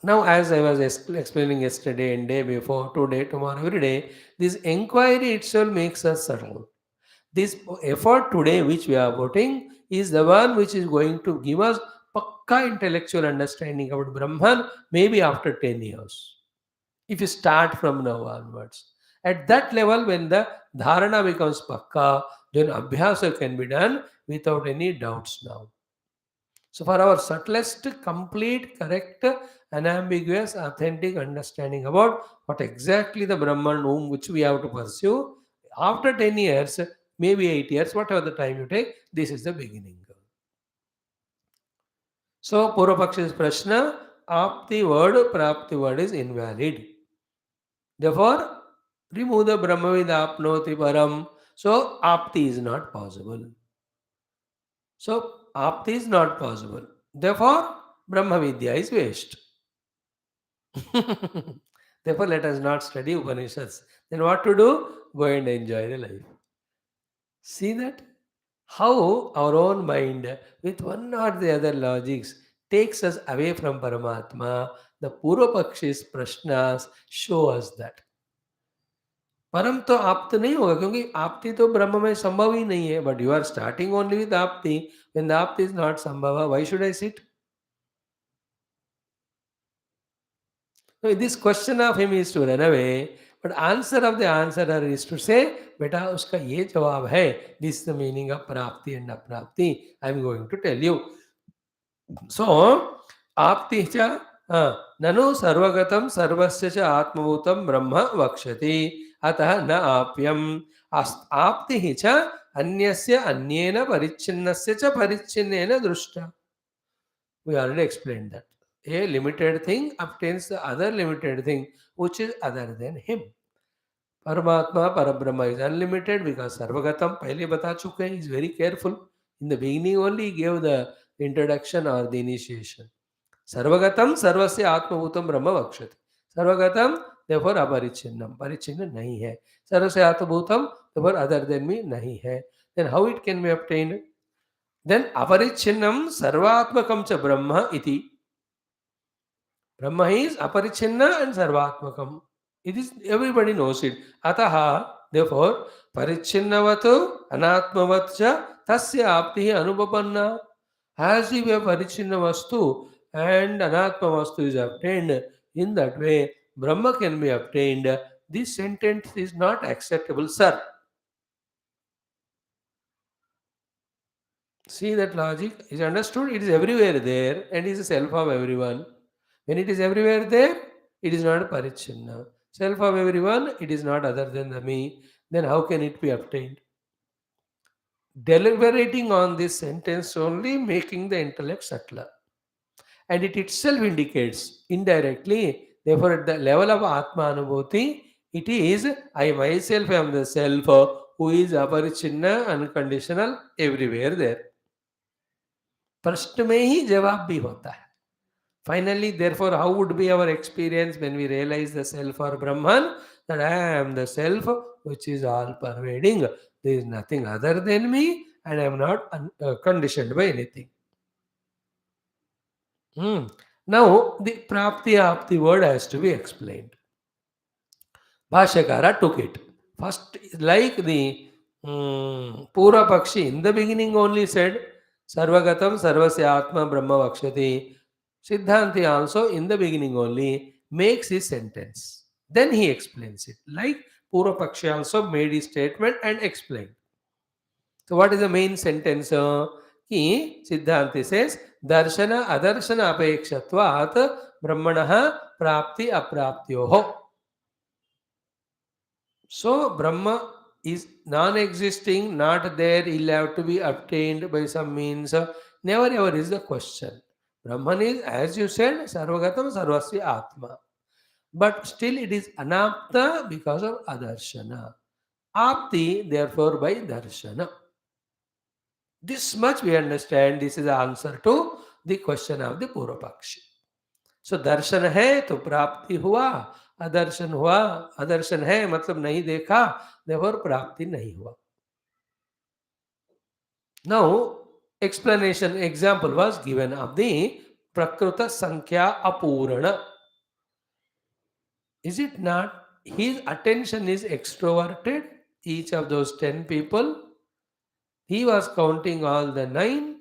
Now, as I was explaining yesterday and day before, today, tomorrow, every day, this inquiry itself makes us subtle. This effort today which we are putting is the one which is going to give us pakka intellectual understanding about Brahman maybe after 10 years. If you start from now onwards. At that level, when the dharana becomes pakka, then abhyasa can be done without any doubts now. So for our subtlest, complete, correct, unambiguous, authentic understanding about what exactly the Brahman whom which we have to pursue, after 10 years, maybe 8 years, whatever the time you take, this is the beginning. So Purvapakshi's prashna, apti word, prapti word is invalid. Therefore, remove the Brahmavid apnoti param. So apti is not possible. So apti is not possible. Therefore, Brahma Vidya is waste. Therefore, let us not study Upanishads. Then what to do? Go and enjoy the life. See that? How our own mind, with one or the other logics, takes us away from Paramatma. The Purvapakshis Prashnas show us that. परम तो आप तो नहीं होगा क्योंकि आपति तो ब्रह्म में संभव ही नहीं है but you are starting only with apatti when the apatti is not संभव why should I sit. So this question of him is to run away, but answer of the answerer is to say, बेटा उसका ये जवाब है. This is the meaning of प्राप्ति and अप्राप्ति. I am going to tell you. So आपति च ननु सर्वगतं सर्वस्य च आत्मभूतं ब्रह्म वक्ष्यति अतः न आप्यम आपति च अन्यस्य अन्येन परिच्छिन्नस्य च परिच्छिन्नेन दृष्टा. We already explained that. A limited thing obtains the other limited thing which is other than him. Paramatma, Parabrahma is unlimited because Sarvagatam, पहले बता चुके हैं, is very careful. In the beginning only he gave the introduction or the initiation. Sarvagatam, Sarvasya Atmabhutam Brahma Vakshati. Sarvagatam, therefore aparichinnam. Parichinna nahi hai. Sarvasya Atmabhutam, therefore other than me nahi hai. Then how it can be obtained? Then aparichinnam sarvatmakam cha brahma iti. Brahma is aparichinna and sarvatmakam. It is everybody knows it. Ataha, therefore, parichinnavatu anatmavatcha tasya aptihi anupapanna. As if a parichinna vastu and anatma vastu is obtained, in that way, Brahma can be obtained. This sentence is not acceptable, sir. See that logic is understood. It is everywhere there and is the self of everyone. When it is everywhere there, it is not parichinna. Self of everyone, it is not other than the me. Then how can it be obtained? Deliberating on this sentence only making the intellect subtler. And it itself indicates indirectly, therefore, at the level of Atma Anubhuti, it is I myself am the self, who is aparichinna, unconditional, everywhere there. प्रश्न में ही जवाब भी होता है. Finally, therefore, how would be our experience when we realize the self or Brahman? That I am the self which is all pervading. There is nothing other than me, and I am not conditioned by anything. Now, the prapti of the word has to be explained. Bhashyakara took it. First, like the Pura Pakshi, in the beginning only said, Sarvagatam Sarvasya Atma Brahma Vakshati. Siddhanti also, in the beginning only, makes his sentence. Then he explains it. Like Pura Pakshi also made his statement and explained. So, what is the main sentence? Ki Siddhanti says, Darshana Adarshana Apekshatvat Brahmanaha Prapti Apraptyoho. So, Brahma is non existing, not there, he'll have to be obtained by some means. Never ever is the question. Brahman is, as you said, Sarvagatam Sarvasya Atma. But still it is anapta because of adarshana. Apti, therefore, by darshana. This much we understand. This is the answer to the question of the Purvapakshi. सो दर्शन है तो प्राप्ति हुआ, अदर्शन हुआ, अदर्शन है मतलब नहीं देखा, देवर प्राप्ति नहीं हुआ. Now, explanation example was given of the Prakruta Sankhya Apurana. Is it not? His attention is extroverted, each of those 10 people. He was counting all the 9.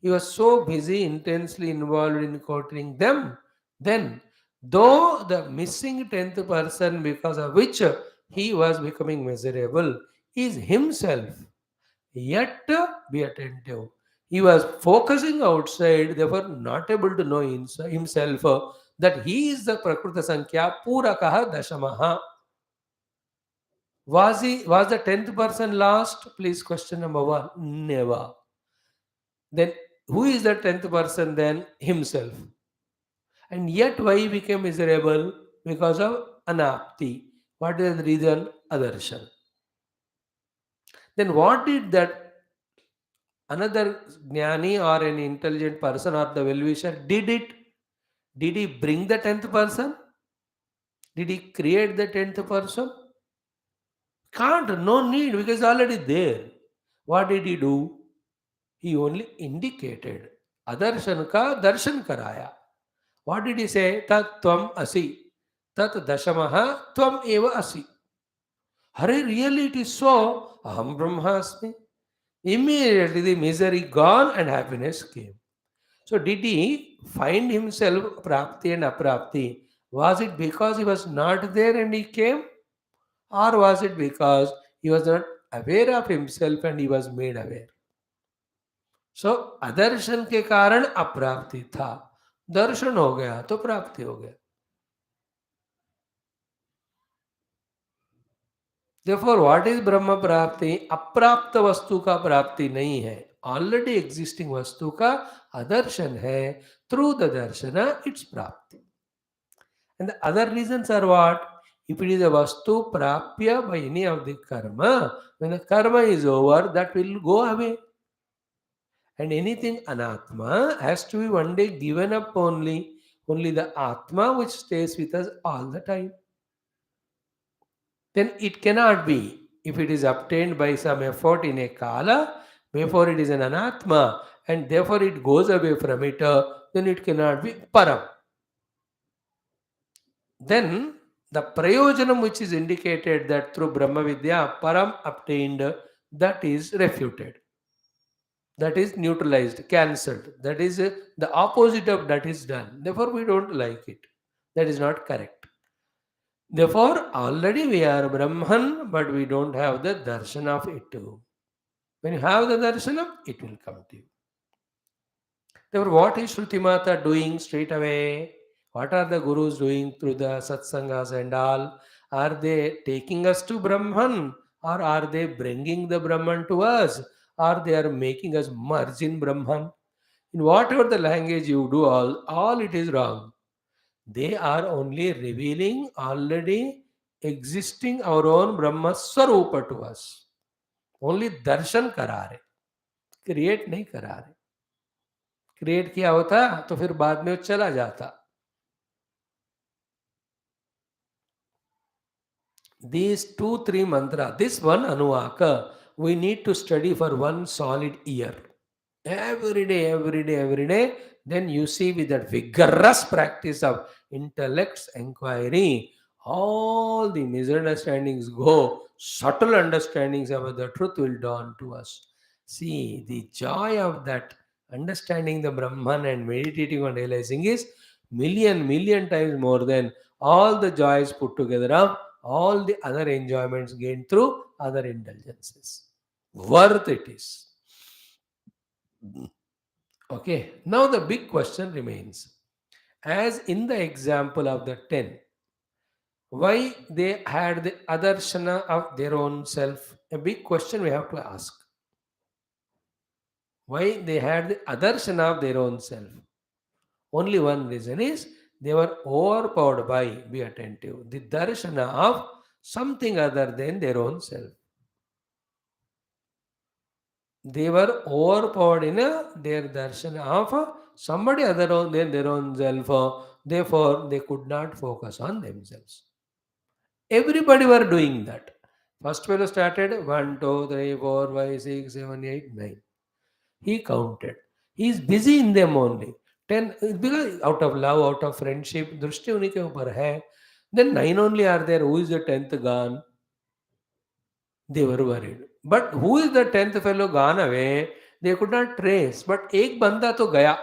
He was so busy, intensely involved in quoting them. Then, though the missing 10th person because of which he was becoming miserable is himself, yet be attentive. He was focusing outside, therefore not able to know himself that he is the Prakruta Sankhya Purakaha Dashamaha. Was the 10th person lost? Please, question number 1. Never. Then who is the 10th person then? Himself. And yet why he became miserable? Because of anapti. What is the reason? Adarshan. Then what did that another jnani or an intelligent person or the well-wisher did it? Did he bring the 10th person? Did he create the 10th person? Can't, no need, because already there. What did he do? He only indicated. Adarshan ka darshan karaya. What did he say? Tat tvam asi. Tat dashamaha tvam eva asi. Hare, really it is so. Aham brahmasmi. Immediately the misery gone and happiness came. So did he find himself prapti and aprapti? Was it because he was not there and he came? Or was it because he was not aware of himself and he was made aware? सो अदर्शन के कारण अप्राप्ति था, दर्शन हो गया तो प्राप्ति हो गया. Therefore, what is ब्रह्म प्राप्ति? अप्राप्त वस्तु का प्राप्ति नहीं है, ऑलरेडी एग्जिस्टिंग वस्तु का अदर्शन है. थ्रू द दर्शन इट्स प्राप्ति. And the other reasons are what? If it is a vastu prapya by any of the karma, when the karma is over, that will go away. And anything anatma has to be one day given up only. Only the atma which stays with us all the time. Then it cannot be. If it is obtained by some effort in a kala, therefore it is an anatma, and therefore it goes away from it, then it cannot be param. Then the prayojanam which is indicated that through Brahma Vidya param obtained, that is refuted. That is neutralized, cancelled. That is the opposite of that is done. Therefore, we don't like it. That is not correct. Therefore, already we are Brahman, but we don't have the darshan of it too. When you have the darshanam, it will come to you. Therefore, what is Shruti Mata doing straight away? What are the gurus doing through the satsangas and all? Are they taking us to Brahman? Or are they bringing the Brahman to us? Or they are making us merge in Brahman? In whatever the language you do, all it is wrong. They are only revealing already existing our own Brahma Swarupa to us. Only darshan kara rahe. Create nahi kara rahe. Create किया होता तो फिर बाद में वो चला जाता. These two, three mantra, this one Anuvaka, we need to study for one solid year. Every day, then you see with that vigorous practice of intellect's inquiry, all the misunderstandings go, subtle understandings about the truth will dawn to us. See, the joy of that understanding the Brahman and meditating on realizing is million times more than all the joys put together of all the other enjoyments gained through other indulgences. Worth it is. Okay, now the big question remains. As in the example of the 10, why they had the adarshana of their own self? A big question we have to ask. Why they had the adarshana of their own self? Only one reason is they were overpowered by, be attentive, the darshana of something other than their own self. They were overpowered in their darshan of somebody other than their own self. Therefore, they could not focus on themselves. Everybody were doing that. First fellow started 1, 2, 3, 4, 5, 6, 7, 8, 9. He counted. He is busy in them only. 10, because out of love, out of friendship, दृष्टि उन्हीं के ऊपर है. Then 9 only are there. Who is the 10th gone? They were worried. But who is the 10th fellow gone away? They could not trace. But एक बंदा तो गया,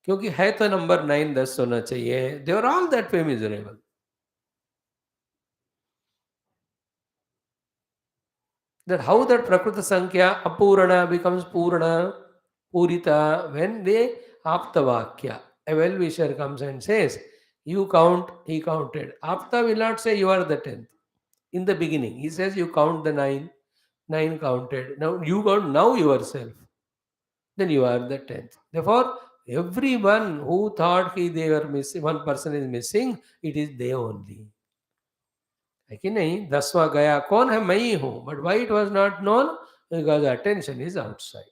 क्योंकि है तो नंबर 9 10 होना चाहिए. They were all that way miserable. That how that Prakriti Sankhya Apurana becomes Purana, Purita, when they Aptavakya, a well-wisher comes and says, you count, he counted. Apta will not say you are the 10th. In the beginning, he says you count the 9, 9 counted. Now you count now yourself. Then you are the 10th. Therefore, everyone who thought they were missing, one person is missing, it is they only. है कि नहीं? 10वां गया कौन है? मैं ही हूं. But why it was not known? Because the attention is outside.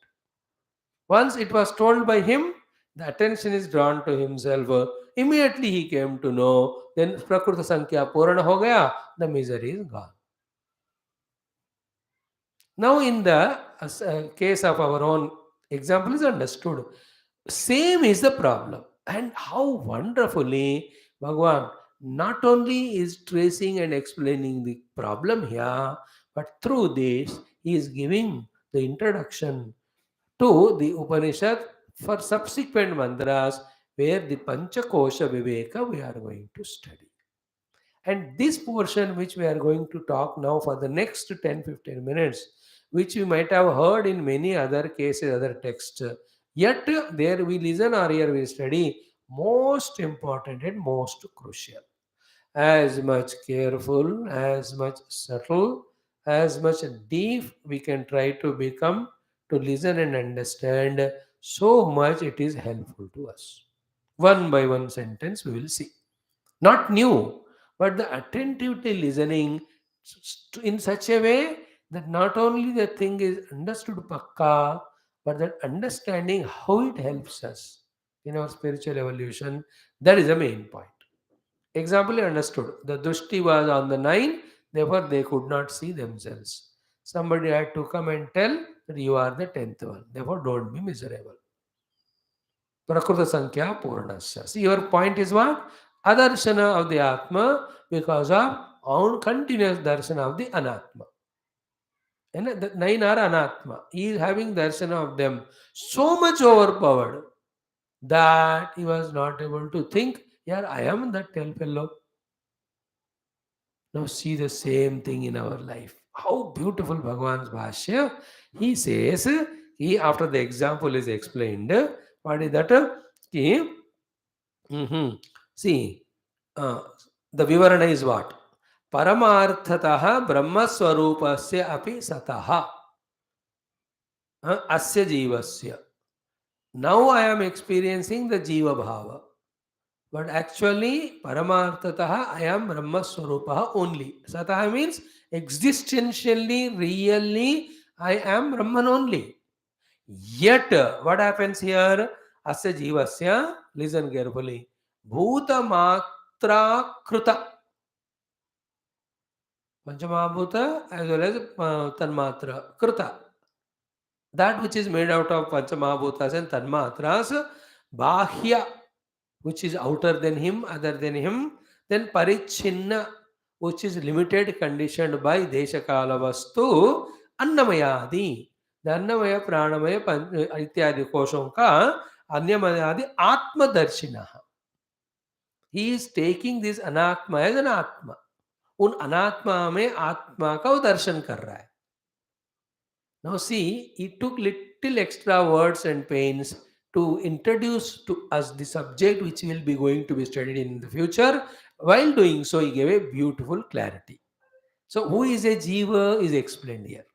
Once it was told by him, the attention is drawn to himself. Immediately he came to know. Then Prakriti Sankhya Purana ho gaya. The misery is gone. Now in the case of our own example is understood. Same is the problem. And how wonderfully Bhagavan not only is tracing and explaining the problem here, but through this he is giving the introduction to the Upanishad for subsequent mantras where the Panchakosha Viveka we are going to study. And this portion which we are going to talk now for the next 10-15 minutes, which we might have heard in many other cases, other texts, yet there we listen or here we study, most important and most crucial. As much careful, as much subtle, as much deep we can try to become to listen and understand, so much it is helpful to us. One by one sentence we will see. Not new, but the attentively listening in such a way that not only the thing is understood pakka, but that understanding how it helps us in our spiritual evolution, that is the main point. Example understood. The dushti was on the 9, therefore they could not see themselves. Somebody had to come and tell that you are the 10th one, therefore don't be miserable. Prakrita Sankhya Purnasya. See, your point is what? Adarshana of the Atma because of own continuous darsana of the Anatma. And the 9 are Anatma. He is having darshana of them so much overpowered that he was not able to think, yeah, I am that fellow. Now see the same thing in our life. How beautiful Bhagavan's Bhashya. He says, he after the example is explained, what is that? Ki, see, uh, the Vivarana is what? Paramarthataha Brahmaswarupasya api sataha asya jivasya. Now I am experiencing the Jiva Bhava. But actually, Paramarthataha, I am Brahma Swarupaha only. Sataha means existentially, really, I am Brahman only. Yet, what happens here? Asya jivasya, listen carefully, bhuta matra kruta. Panchamahabhuta as well as tanmatra kruta. That which is made out of Panchamahabhutas and Tanmatras, Bahya, which is outer than him, other than him, then Parichinna, which is limited, conditioned by Deshakala Vastu, Annamayadi. The Annamaya, Pranamaya, Ityadi Koshonka, Anyamayadi, Atma Darshinaha. He is taking this Anatma as an Atma. उन अनात्मा में आत्मा का वो दर्शन कर रहा है. Now see, he took little extra words and pains to introduce to us the subject which will be going to be studied in the future. While doing so, he gave a beautiful clarity. So, who is a jiva is explained here.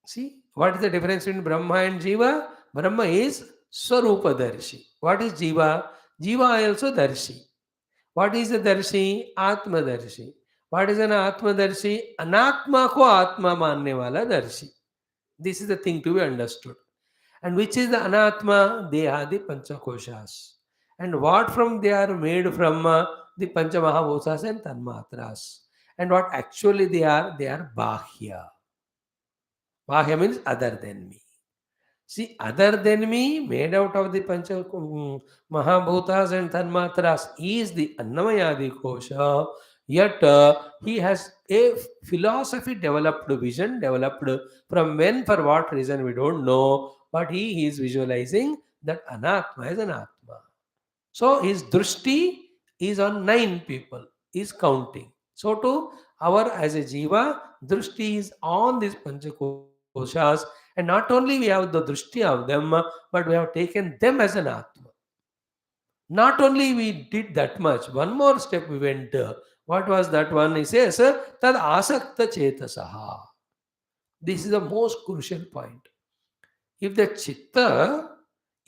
See, what is the difference between Brahma and jiva? Brahma is Swarupa Darshi. What is jiva? Jiva also Darshi. What is a Darshi? Atma Darshi. What is an Atma Darshi? Anatma ko Atma manne wala Darshi. This is the thing to be understood. And which is the anatma? They are the panchakoshas. And what from they are made from the panchamahabhutas and tanmatras. And what actually they are bahya. Bahya means other than me. See, other than me, made out of the pancha mahabhutas and tanmatras, is the annamayadi kosha. Yet he has a philosophy developed, vision developed, from when, for what reason we don't know, but he is visualizing that anatma is an atma. So his drushti is on 9 people, is counting. So to our as a jiva, drushti is on these panchakoshas, and not only we have the drushti of them, but we have taken them as an atma. Not only we did that much, one more step we went. What was that one? He says, tad asakta chetasaha. This is the most crucial point. If the chitta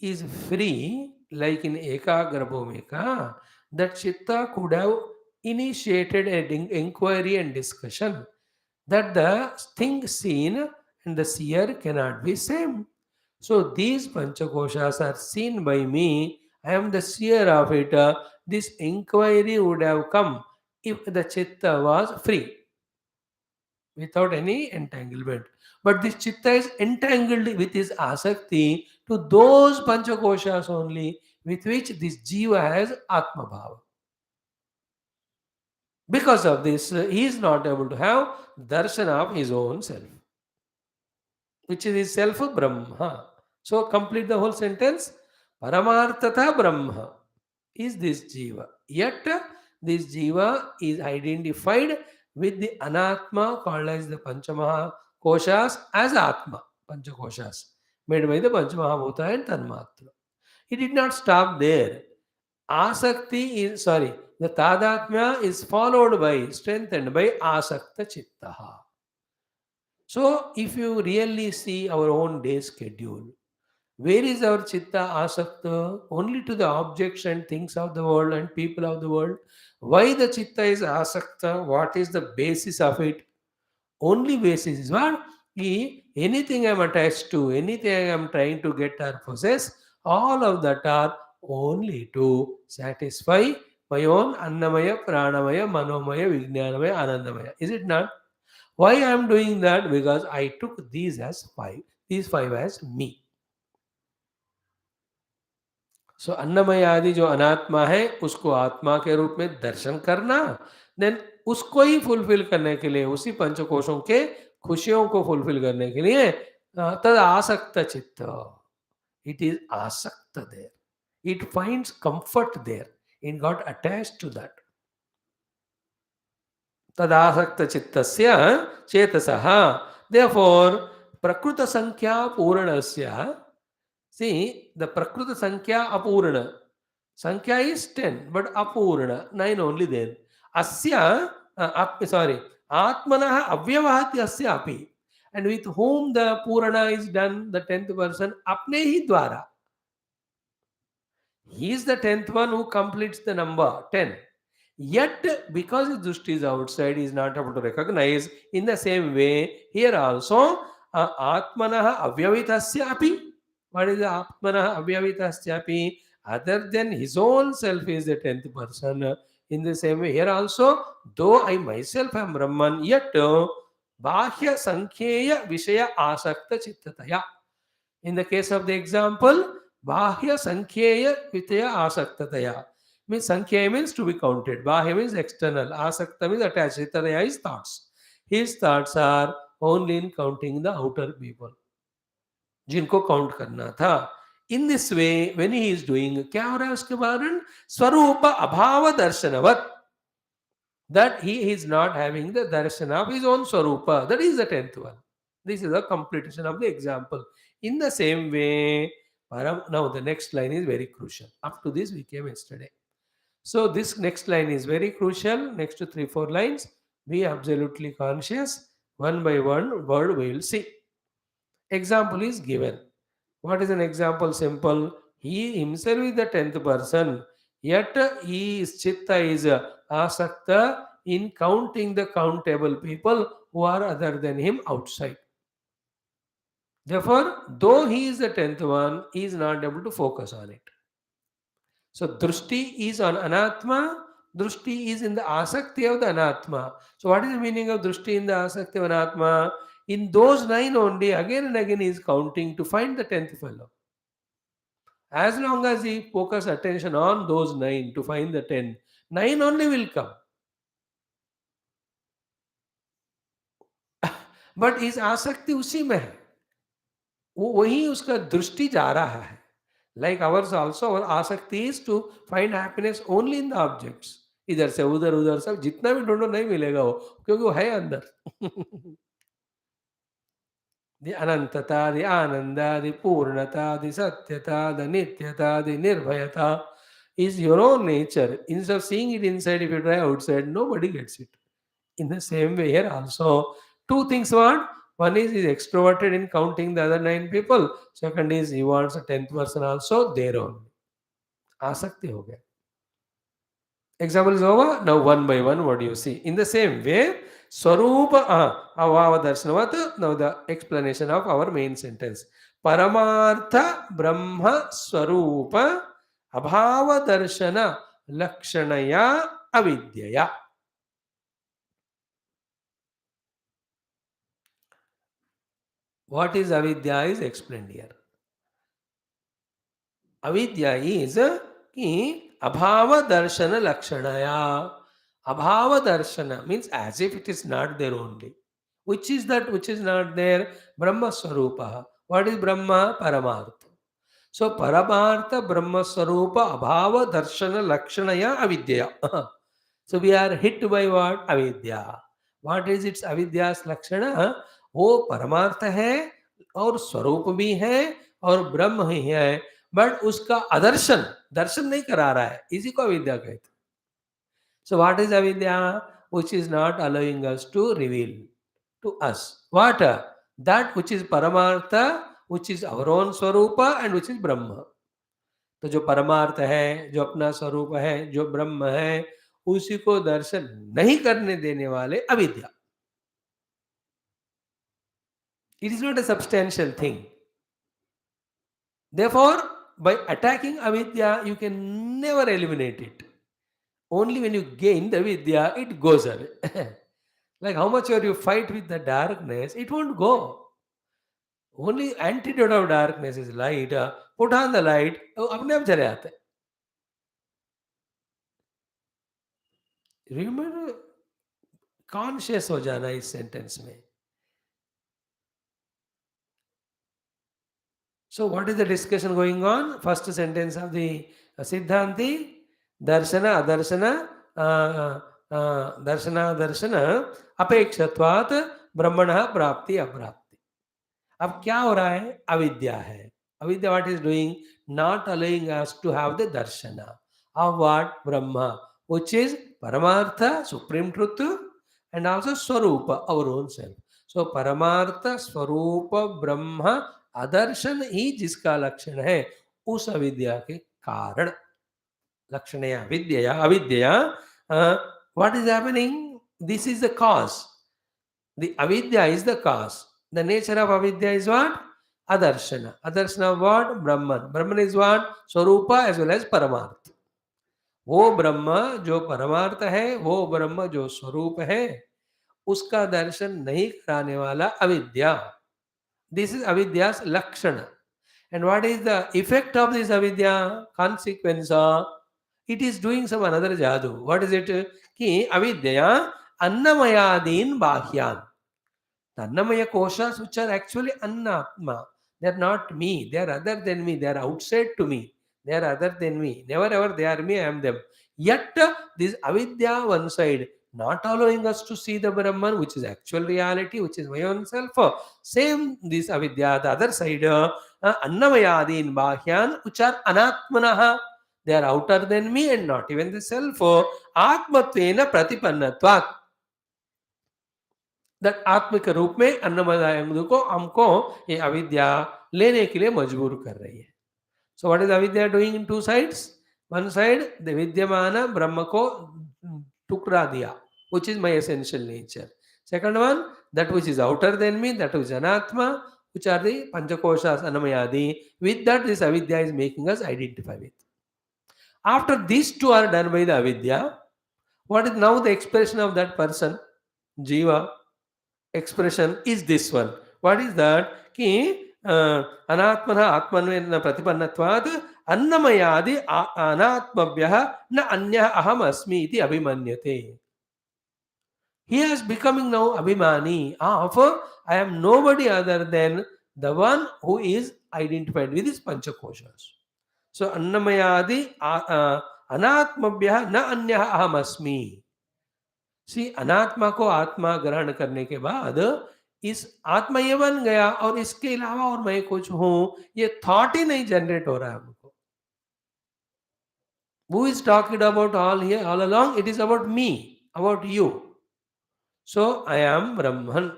is free, like in Ekagra Bhumika, that chitta could have initiated an inquiry and discussion that the thing seen and the seer cannot be same. So these panchakoshas are seen by me. I am the seer of it. This inquiry would have come if the chitta was free, without any entanglement. But this chitta is entangled with his asakti to those panchakoshas only with which this jiva has atma bhava. Because of this, he is not able to have darshan of his own self, which is his self Brahma. So complete the whole sentence. Paramarthatha Brahma is this jiva. Yet this jiva is identified with the anatma called as the Panchamaha koshas as atma, panchakoshas, made by the Panchamahabhuta and Tanmatra. He did not stop there. Asakti is, the Tadatmya is followed by, strengthened by Asakta Chittaha. So, if you really see our own day schedule, where is our chitta asakta? Only to the objects and things of the world and people of the world. Why the chitta is asakta? What is the basis of it? Only basis is what? Anything I am attached to, anything I am trying to get or possess, all of that are only to satisfy my own annamaya, pranamaya, manomaya, vijnanamaya, anandamaya. Is it not? Why I am doing that? Because I took these as 5, these 5 as me. सो अन्नमय आदि जो अनात्मा है उसको आत्मा के रूप में दर्शन करना, देन उसको ही फुलफिल करने के लिए, उसी पंचकोशों के खुशियों को फुलफिल करने के लिए तद आसक्त चित्त, इट इज आसक्त there, it finds comfort there, it got attached to that. तदासक्त चित्तस्य चेतसः, देयरफॉर प्रकृत संख्या पूर्णस्य. See, the Prakrita Sankhya Apurna. Sankhya is 10, but Apurna, 9 only there. Asya, Atmanaha Avyavahati Asya Api. And with whom the Purana is done, the 10th person, Apne hi Dwara. He is the 10th one who completes the number 10. Yet, because his drushti is outside, he is not able to recognize. In the same way, here also, Atmanaha Avyavitasya Api. What is the Atmana Abhyavitasyapi? Other than his own self is the 10th person. In the same way, here also, though I myself am Brahman, yet Bhashya Sankhya Vishaya Asakta Chittataya. In the case of the example, Bahya Sankhya Vishaya Asaktataya. Means Sankhya means to be counted. Bahya means external. Asakta means attached. Chittataya is thoughts. His thoughts are only in counting the outer people. जिनको count करना था. In this way when he is doing, क्या हो रहा है उसके कारण? स्वरूप अभाव दर्शनवत, that he is not having the darshan of his own swarupa. That is the 10th one. This is a completion of the example. In the same way, now the next line is very crucial. Up to this we came yesterday. So this next line is very crucial. Next to 3-4 lines, be absolutely conscious. One by one word we will see. Example is given. What is an example? Simple. He himself is the 10th person, yet his chitta is asakta in counting the countable people who are other than him outside. Therefore, though he is the 10th one, he is not able to focus on it. So, drushti is on anatma, drushti is in the asakti of the anatma. So, what is the meaning of drushti in the asakti of anatma? In those 9 only, again and again, he is counting to find the 10th fellow. As long as he focus attention on those 9 to find the 10, 9 only will come. But इस आसक्ति उसी में है, वो वही उसका दृष्टि जा रहा है. Like ours also, our आसक्ति is to find happiness only in the objects. इधर से उधर, उधर से जितना भी ढूंढो नहीं मिलेगा वो, क्योंकि वो है अंदर. The anantata, the ananda, the purnata, the satyata, the nityata, the nirvayata is your own nature. Instead of seeing it inside, if you try outside, nobody gets it. In the same way here also, 2 things want. One is extroverted in counting the other 9 people. Second is he wants a 10th person also their own. Asakti ho gaya. Example is over. Now one by one, what do you see? In the same way, Swarupa Avava Darsanavat. Now the explanation of our main sentence. Paramartha Brahma Swarupa Abhava Darshana Lakshanaya Avidyaya. What is avidya is explained here. Avidya is ki abhava darshana lakshanaya. Abhava darshana means as if it is not there only. Which is that which is not there? Brahma Swarupa. What is Brahma? Paramartha. So Paramartha Brahma Swarupa Abhava Darshana Lakshanaya Avidya. So we are hit by what? Avidya. What is its avidya's lakshana? वो परमार्थ है और स्वरूप भी है और ब्रह्म ही है, but उसका अदर्शन, दर्शन नहीं करा रहा है, इसी को अविद्या कहते. So what is avidya? Which is not allowing us to reveal to us. What? That which is paramartha, which is our own swarupa and which is brahma. तो जो परमार्थ है, जो अपना स्वरूप है, जो ब्रह्म है, उसी को दर्शन नहीं करने देने वाले अविद्या. It is not a substantial thing. Therefore, by attacking avidya, you can never eliminate it. Only when you gain the vidya, it goes away. Like how much you fight with the darkness, it won't go. Only antidote of darkness is light. Put on the light, अपने आप चले आते. Remember, conscious हो जाना इस sentence में. So what is the discussion going on? First sentence of the Siddhanti, Darshana, Adarshana, Darshana, Darshana, Apekshatvat, Brahmana, Prapti, Aprapti. अब क्या हो रहा है? अविद्या है. अविद्या what is doing? Not allowing us to have the darshana of what? Brahma, which is Paramartha, supreme truth, and also Swarupa, our own self. So Paramartha, Swarupa, Brahma, अदर्शन ही जिसका लक्षण है उस अविद्या के कारण. लक्षणया विद्या अविद्या. What is happening? This is the cause. The avidya is the cause. The nature of avidya is what? Adarshana. Adarshana of what? Brahman. Brahman is what? Swarupa as well as Paramarth. वो ब्रह्म जो परमार्थ है, वो ब्रह्म जो स्वरूप है, उसका दर्शन नहीं कराने वाला अविद्या. दिस इज अविद्या's लक्षण. And what is the effect of this avidya? Consequence of it is doing some another jadu. What is it? Ki avidya annamayadin bahyan. The annamaya koshas which are actually annatma. They are not me. They are other than me. They are outside to me. They are other than me. Never ever they are me, I am them. Yet this avidya one side not allowing us to see the Brahman, which is actual reality, which is my own self. Same this avidya, the other side, annamayadin bahyan, which are anatmanaha. They are outer than me and not even the self. Atmatvena pratipannatvat. That आत्म के रूप में अन्नमय को हमको ये अविद्या लेने के लिए मजबूर कर रही है. सो व्हाट इज अविद्या doing in two sides? One side the विद्यमान ब्रह्म को टुकड़ा दिया, which is my essential nature. Second one, that which is outer than me, that which is anatma, which are the panchakoshas, annamayadi. With that, this avidya is making us identify with. After these two are done by the avidya, what is now the expression of that person, jiva? Expression is this one. What is that? Ki anatmana atmanvena pratipannatvat annamayadi anatmabhyah na anyah aham asmi iti abhimanyate. He is becoming now abhimani of I am nobody other than the one who is identified with his panchakoshas. So annamayadi anatmabhyah na anyah aham asmi. सी अनात्मा को आत्मा ग्रहण करने के बाद इस आत्मा ये बन गया और इसके अलावा और मैं कुछ हूं, ये थॉट ही नहीं जनरेट हो रहा है हमको. Who is talking about all here all along? It is about me, about you. So I am Brahman,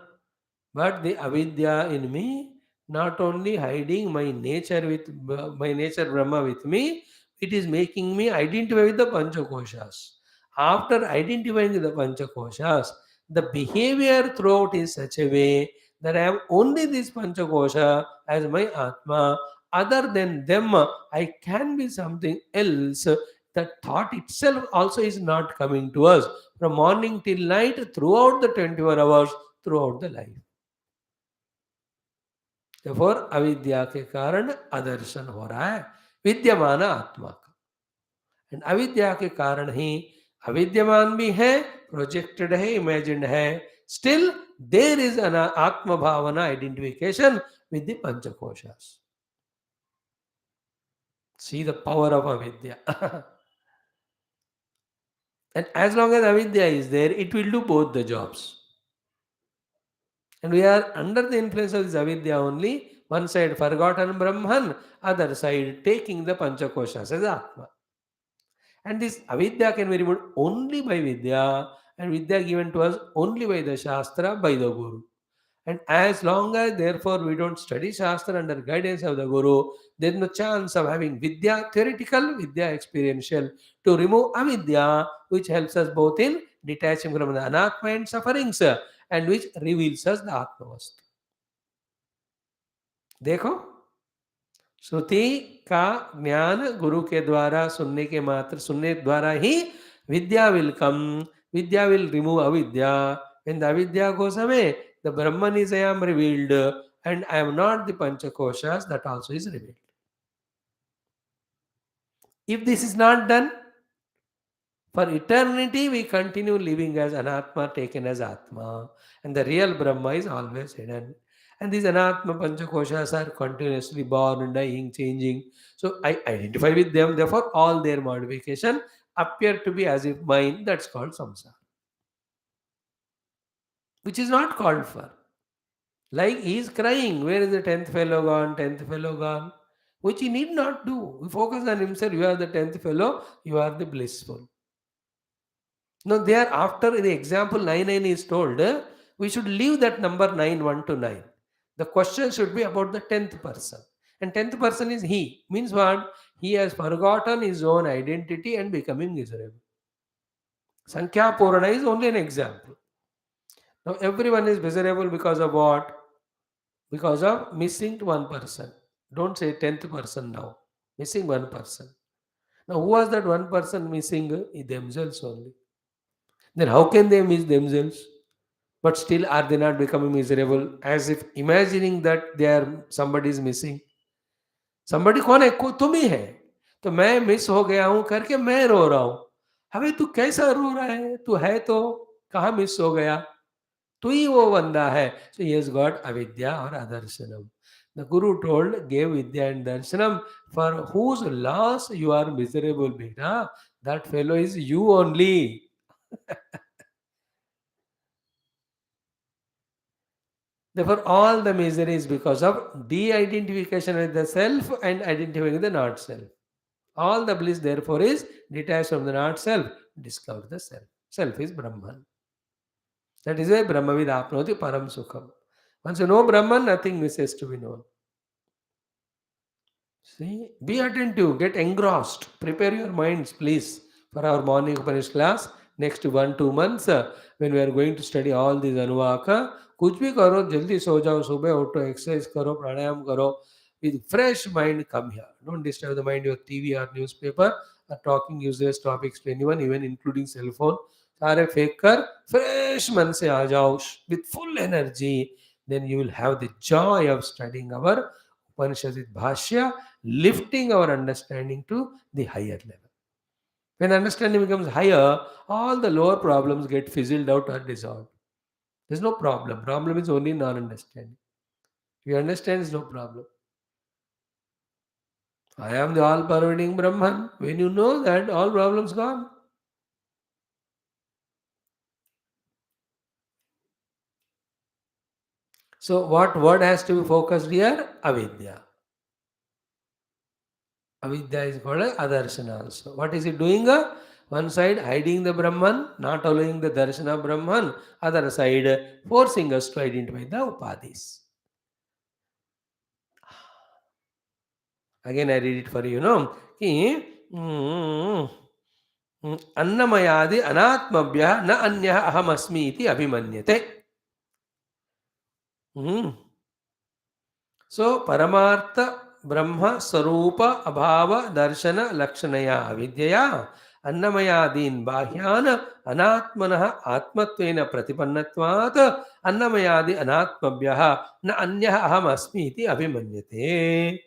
but the avidya in me not only hiding my nature with my nature Brahma with me, it is making me identify with the panchakoshas. After identifying with the panchakoshas, the behavior throughout is such a way that I am only this panchakosha as my atma. Other than them, I can be something else. That thought itself also is not coming to us from morning till night throughout the 24 hours throughout the life. Therefore अविद्या के कारण अदर्शन हो रहा है विद्यमान आत्मा का. And अविद्या के कारण ही अविद्यमान भी है, प्रोजेक्टेड है, इमेजिन्ड है. स्टिल देयर इज एन आत्म भावना आइडेंटिफिकेशन विद द पंचकोशस. See the power of avidya. And as long as avidya is there, it will do both the jobs. And we are under the influence of this avidya only. One side forgotten Brahman, other side taking the panchakoshas as Atma. And this avidya can be removed only by vidya, and vidya given to us only by the Shastra, by the Guru. And as long as therefore we don't study Shastra under guidance of the Guru, there is no chance of having vidya theoretical, vidya experiential to remove avidya, which helps us both in detaching from the anatma and sufferings, and which reveals us the Atma Vastu. देखो, श्रुति का ज्ञान गुरु के द्वारा सुनने के मात्र सुनने द्वारा ही vidya will come. Vidya will remove avidya. When the avidya goes away, the Brahman is I am revealed, and I am not the panchakoshas, that also is revealed. If this is not done, for eternity we continue living as anatma taken as atma, and the real Brahma is always hidden. And these anatma panchakoshas are continuously born, dying, changing. So I identify with them, therefore all their modification appear to be as if mine. That's called samsara, which is not called for. Like he is crying, where is the 10th fellow gone, 10th fellow gone? Which he need not do. We focus on himself, you are the 10th fellow, you are the blissful. Now there after the example 9 is told, we should leave that number 9, 1 to 9. The question should be about the 10th person. And 10th person is he. Means what? He has forgotten his own identity and becoming miserable. Sankhya Purana is only an example. Now everyone is miserable because of what? because of missing one person. Don't say 10th person now. Missing one person. Now, who was that one person missing? Themselves only. Then how can they miss themselves? But still, are they not becoming miserable? As if imagining that they are somebody is missing. Somebody कौन है? तुम ही है. तो मैं miss हो गया हूं करके मैं रो रहा हूं. अबे तू कैसा रो रहा है? तू है तो कहाँ मिस हो गया? तू ही वो बंदा है. So he has got avidya or adarshanam. The Guru told, gave vidya and darshanam, for whose loss you are miserable, beta. That fellow is you only. Therefore, all the misery is because of de-identification with the self and identifying with the not self. All the bliss, therefore, is detached from the not self. Discover the self. Self is Brahman. That is why Brahmavid apnoti param sukham. Once you know Brahman, nothing misses to be known. See, be attentive, get engrossed. Prepare your minds, please, for our morning Upanishad class. Next 1-2 months, when we are going to study all these Anuvaka, कुछ भी करो, जल्दी सो जाओ, सुबह उठो, exercise करो, प्राणायाम करो, with fresh mind come here. Don't disturb the mind, your TV or newspaper, or talking useless topics to anyone, even including cell phone. सारे फेंक कर fresh मन से आ जाओ, with full energy. Then you will have the joy of studying our Upanishad with Bhashya, lifting our understanding to the higher level. When understanding becomes higher, all the lower problems get fizzled out or dissolved. There's no problem. Problem is only non-understanding. If you understand, there's no problem. I am the all-pervading Brahman. When you know that, all problems gone. So what word has to be focused here? Avidya. Avidya is called as adarshana also. What is it doing? One side hiding the Brahman, not allowing the darshana of Brahman. Other side forcing us to identify the upadhis. Again I read it for you. कि अन्नमयादि अनात्मभ्यः न अन्यः अहमस्मि इति अभिमन्यते. So Paramartha Brahma Sarupa Abhava Darshana Lakshanaya Avidyaya Annamayadin Bahyana Anatmanaha Atmatvena Pratipannatvat Annamayadi Anatmabhyaha Na Anyaha Aham Asmi iti Abhimanyate.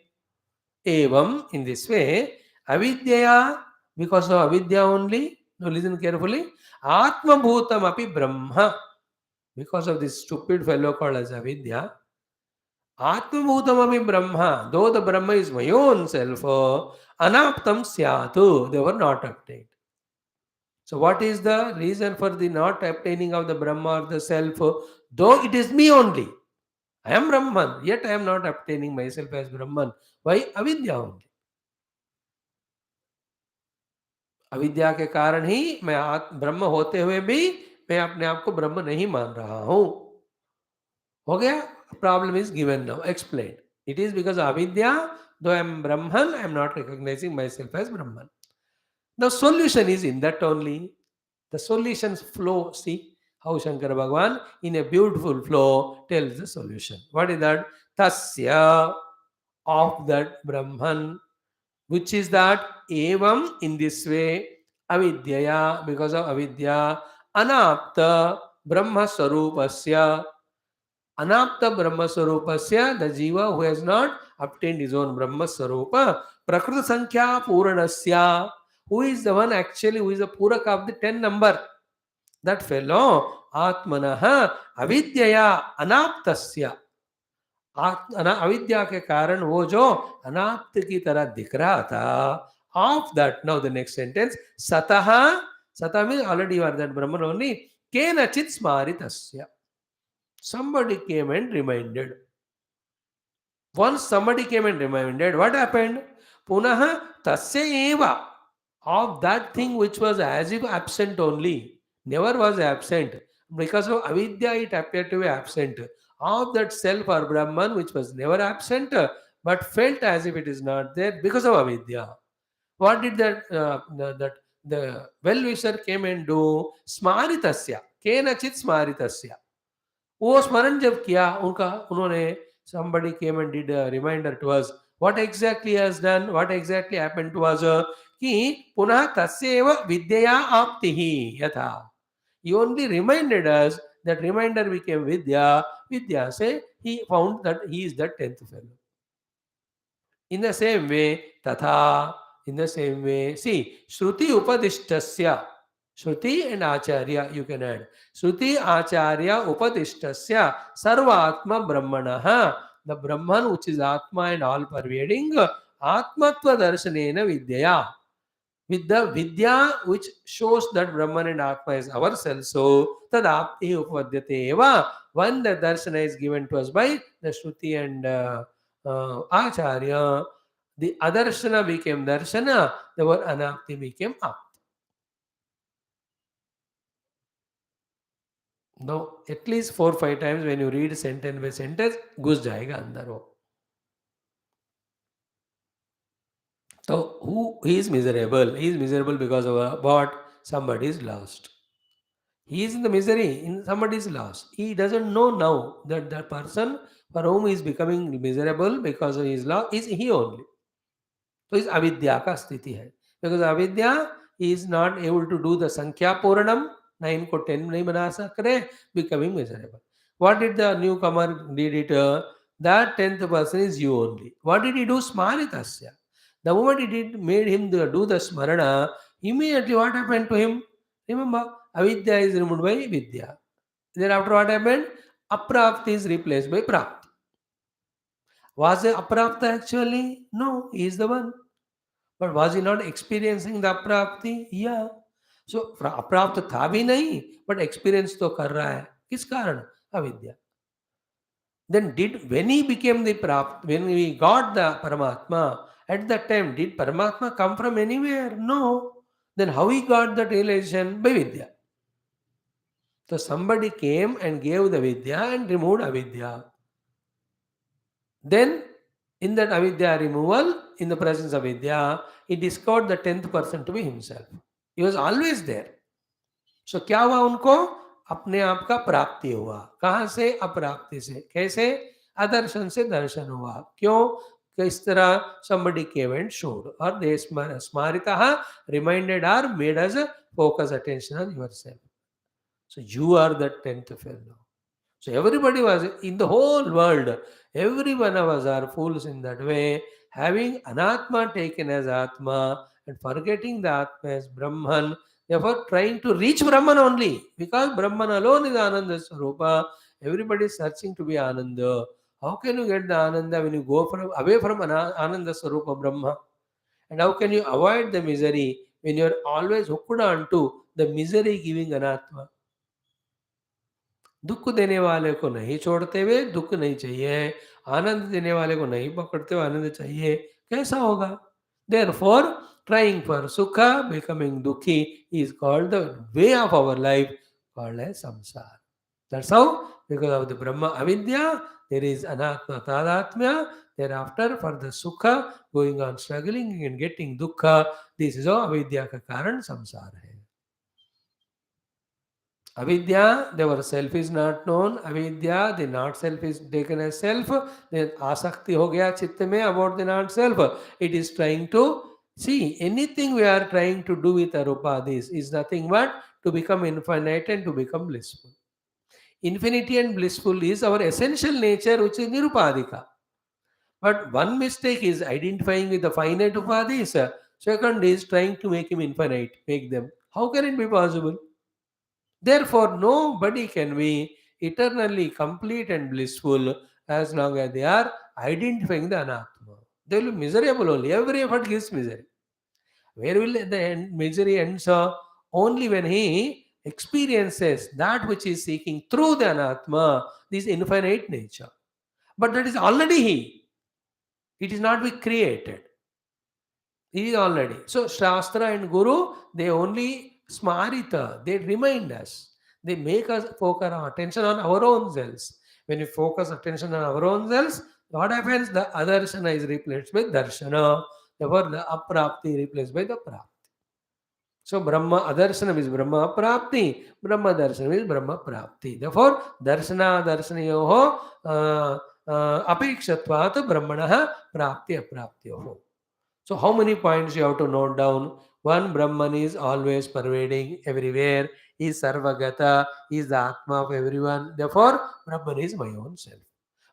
Evam, in this way, Avidyaya, because of Avidya only, now listen carefully, Atma Bhutam api Brahma, because of this stupid fellow called as Avidya, Atmabhutamami Brahma, though the Brahma is my own self, anaptam syatu, they were not obtained. So, what is the reason for the not obtaining of the Brahma or the self? Though it is me only, I am Brahman, yet I am not obtaining myself as Brahman. Why? Avidya only. अविद्या के कारण ही मैं ब्रह्म होते हुए भी मैं अपने आप को ब्रह्म नहीं मान रहा हूं. हो गया? Problem is given now, explained. It is because of avidya, though I am Brahman, I am not recognizing myself as Brahman. The solution is in that only. The solutions flow. See how Shankara Bhagavan in a beautiful flow tells the solution. What is that? Tasya, of that Brahman. Which is that? Evam, in this way, avidyaya, because of avidya, anapta Brahma Sarupasya. Anapta Brahma Swarupasya, the Jiva who has not obtained his own Brahma Swarupa, Prakrita Sankhya Puranasya, who is the one actually who is the Puraka of the 10 number. That fellow, Atmanaha Avidyaya Anaptasya. अविद्या के कारण वो जो अनाप्त की तरह दिख रहा था, of that, now the next sentence, Sataha, Sata means already you are that Brahman only, Kenachit Smaritasya. Somebody came and reminded. Once somebody came and reminded, what happened? Punaha tasya eva, of that thing which was as if absent only, never was absent. Because of avidya, it appeared to be absent. Of that self or Brahman, which was never absent, but felt as if it is not there because of avidya. What did the well-wisher came and do? Smaritasya, kenachit smaritasya. वो स्मरण जब किया उनका, उन्होंने somebody came and did a reminder to us. What exactly he has done? What exactly happened to us? Ki punah tasyeva vidyaya aptihi yatha. He only reminded us. That reminder became Vidya. Vidya say he found that he is the 10th fellow. In the same way, Tatha, in the same way, see, Shruti Upadishtasya, Shruti and Acharya, you can add. Shruti Acharya Upadishtasya, Sarvatma Brahmanaha, the Brahman which is Atma and all pervading, Atmatva Darshanena Vidyaya. With the Vidya which shows that Brahman and Atma is ourselves, so Tadapti Upadyate Eva, when the Darshana is given to us by the Shruti and Acharya, the Adarshana became Darshana, the word Anapti became Apti. Now, at least 4-5 times when you read sentence by sentence, घुस जाएगा अंदर वो. So, who he is miserable? He is miserable because of what? Somebody is lost. He is in the misery, in somebody's loss. He doesn't know now that the person for whom he is becoming miserable because of his loss is he only. तो इस अविद्या का स्थिति है. Because अविद्या he is not able to do the संख्या पूर्णम, 9 को 10 नहीं बना सक रहे, becoming miserable. What did the newcomer did it? That 10th person is you only. What did he do? Smaritasya. The moment he did made him do the smarana, immediately what happened to him? Remember, avidya is removed by vidya. Thereafter what happened? Aprapti is replaced by prapti. Was it aprapta actually? No, he is the one. But was he not experiencing the aprapti? Yeah. So अप्राप्त था भी नहीं, but experience तो कर रहा है. किस कारण? अविद्या. Then did when he became the prapt, when we got the Paramatma, at that time did Paramatma come from anywhere? No. Then how he got that realization? By Vidya. So somebody came and gave the Vidya and removed avidya. Then in that avidya removal, in the presence of Vidya, he discovered the 10th person to be himself. He was always there. So क्या हुआ उनको? अपने आप का प्राप्ति हुआ. कहाँ से? अप्राप्ति से. कैसे? अदर्शन से दर्शन हुआ. क्यों? किस तरह? Somebody came and showed, or they smaritaha reminded or made us focus attention on yourself. So you are the 10th fellow. So everybody was in the whole world, every one of us are fools in that way, having anatma taken as atma and forgetting the atma as Brahman, therefore trying to reach Brahman only, because Brahman alone is Ananda Swarupa. Everybody is searching to be Ananda. How can you get the Ananda when you go away from Ananda Swarupa Brahma? And how can you avoid the misery when you are always hooked on to the misery giving anatma? दुख देने वाले को नहीं छोड़ते हुए दुख नहीं चाहिए, आनंद देने वाले को नहीं पकड़ते हुए आनंद चाहिए, कैसा होगा? Therefore, trying for sukha, becoming dukhi is called the way of our life, called as samsara. That's how, because of the Brahma avidya, there is anatma tadatmya. Thereafter, for the sukha, going on struggling and getting dukkha, this is how avidya ka karan samsara hai. Avidya, their self is not known. Avidya, the not self is taken as self. Then asakti ho gaya chitta mein about the not self. It is trying to see anything we are trying to do with our upadhis is nothing but to become infinite and to become blissful. Infinity and blissful is our essential nature, which is nirupadhika. But one mistake is identifying with the finite upadhis. Second is trying to make him infinite, make them. How can it be possible? Therefore, nobody can be eternally complete and blissful as long as they are identifying the anatma. They will be miserable only. Every effort gives misery. Where will misery ends? Only when he experiences that which is seeking through the anatma, this infinite nature. But that is already he. It is not be created. It is already. So Shastra and Guru, they only smarita, they remind us. They make us focus our attention on our own selves. When we focus attention on our own selves, what happens? The adarshana is replaced by darshana. Therefore, the aprapti replaced by the prapti. So Brahma adarshana is Brahma prapti, Brahma darshana is Brahma prapti. Therefore, darshana darshanayoho apekshvatvat brahmanah prapti apraptyoh. So, how many points you have to note down? One, Brahman is always pervading everywhere, is Sarvagata, is the Atma of everyone. Therefore, Brahman is my own self.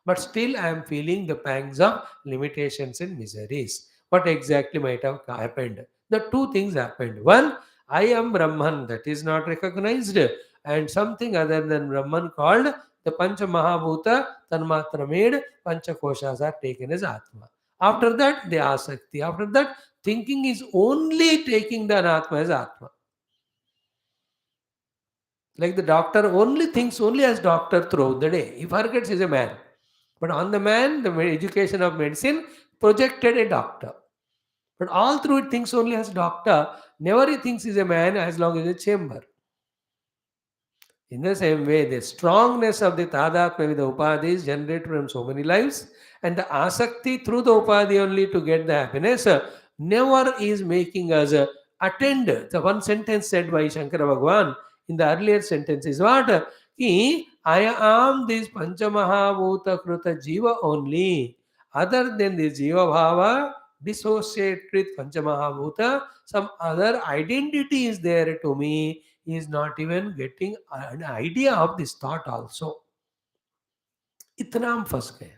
But still, I am feeling the pangs of limitations and miseries. What exactly might have happened? The two things happened. One, I am Brahman, that is not recognized, and something other than Brahman called the Pancha Mahabhuta, Tanmatra made, Pancha Koshas are taken as Atma. After that, the asakti. After that, thinking is only taking the anatma as atma. Like the doctor only thinks only as doctor throughout the day. He forgets he's a man. But on the man, the education of medicine projected a doctor. But all through it thinks only as doctor. Never he thinks he's a man as long as a chamber. In the same way, the strongness of the tadatma with the upadhi is generated from so many lives, and the asakti through the upadhi only to get the happiness never is making us attend. The one sentence said by Shankara Bhagwan in the earlier sentence is what? Ki, I am this Panchamahabhuta Kruta Jiva only. Other than the Jiva Bhava, dissociate with Panchamahabhuta, some other identity is there to me. He is not even getting an idea of this thought also. इतना हम फंस गए.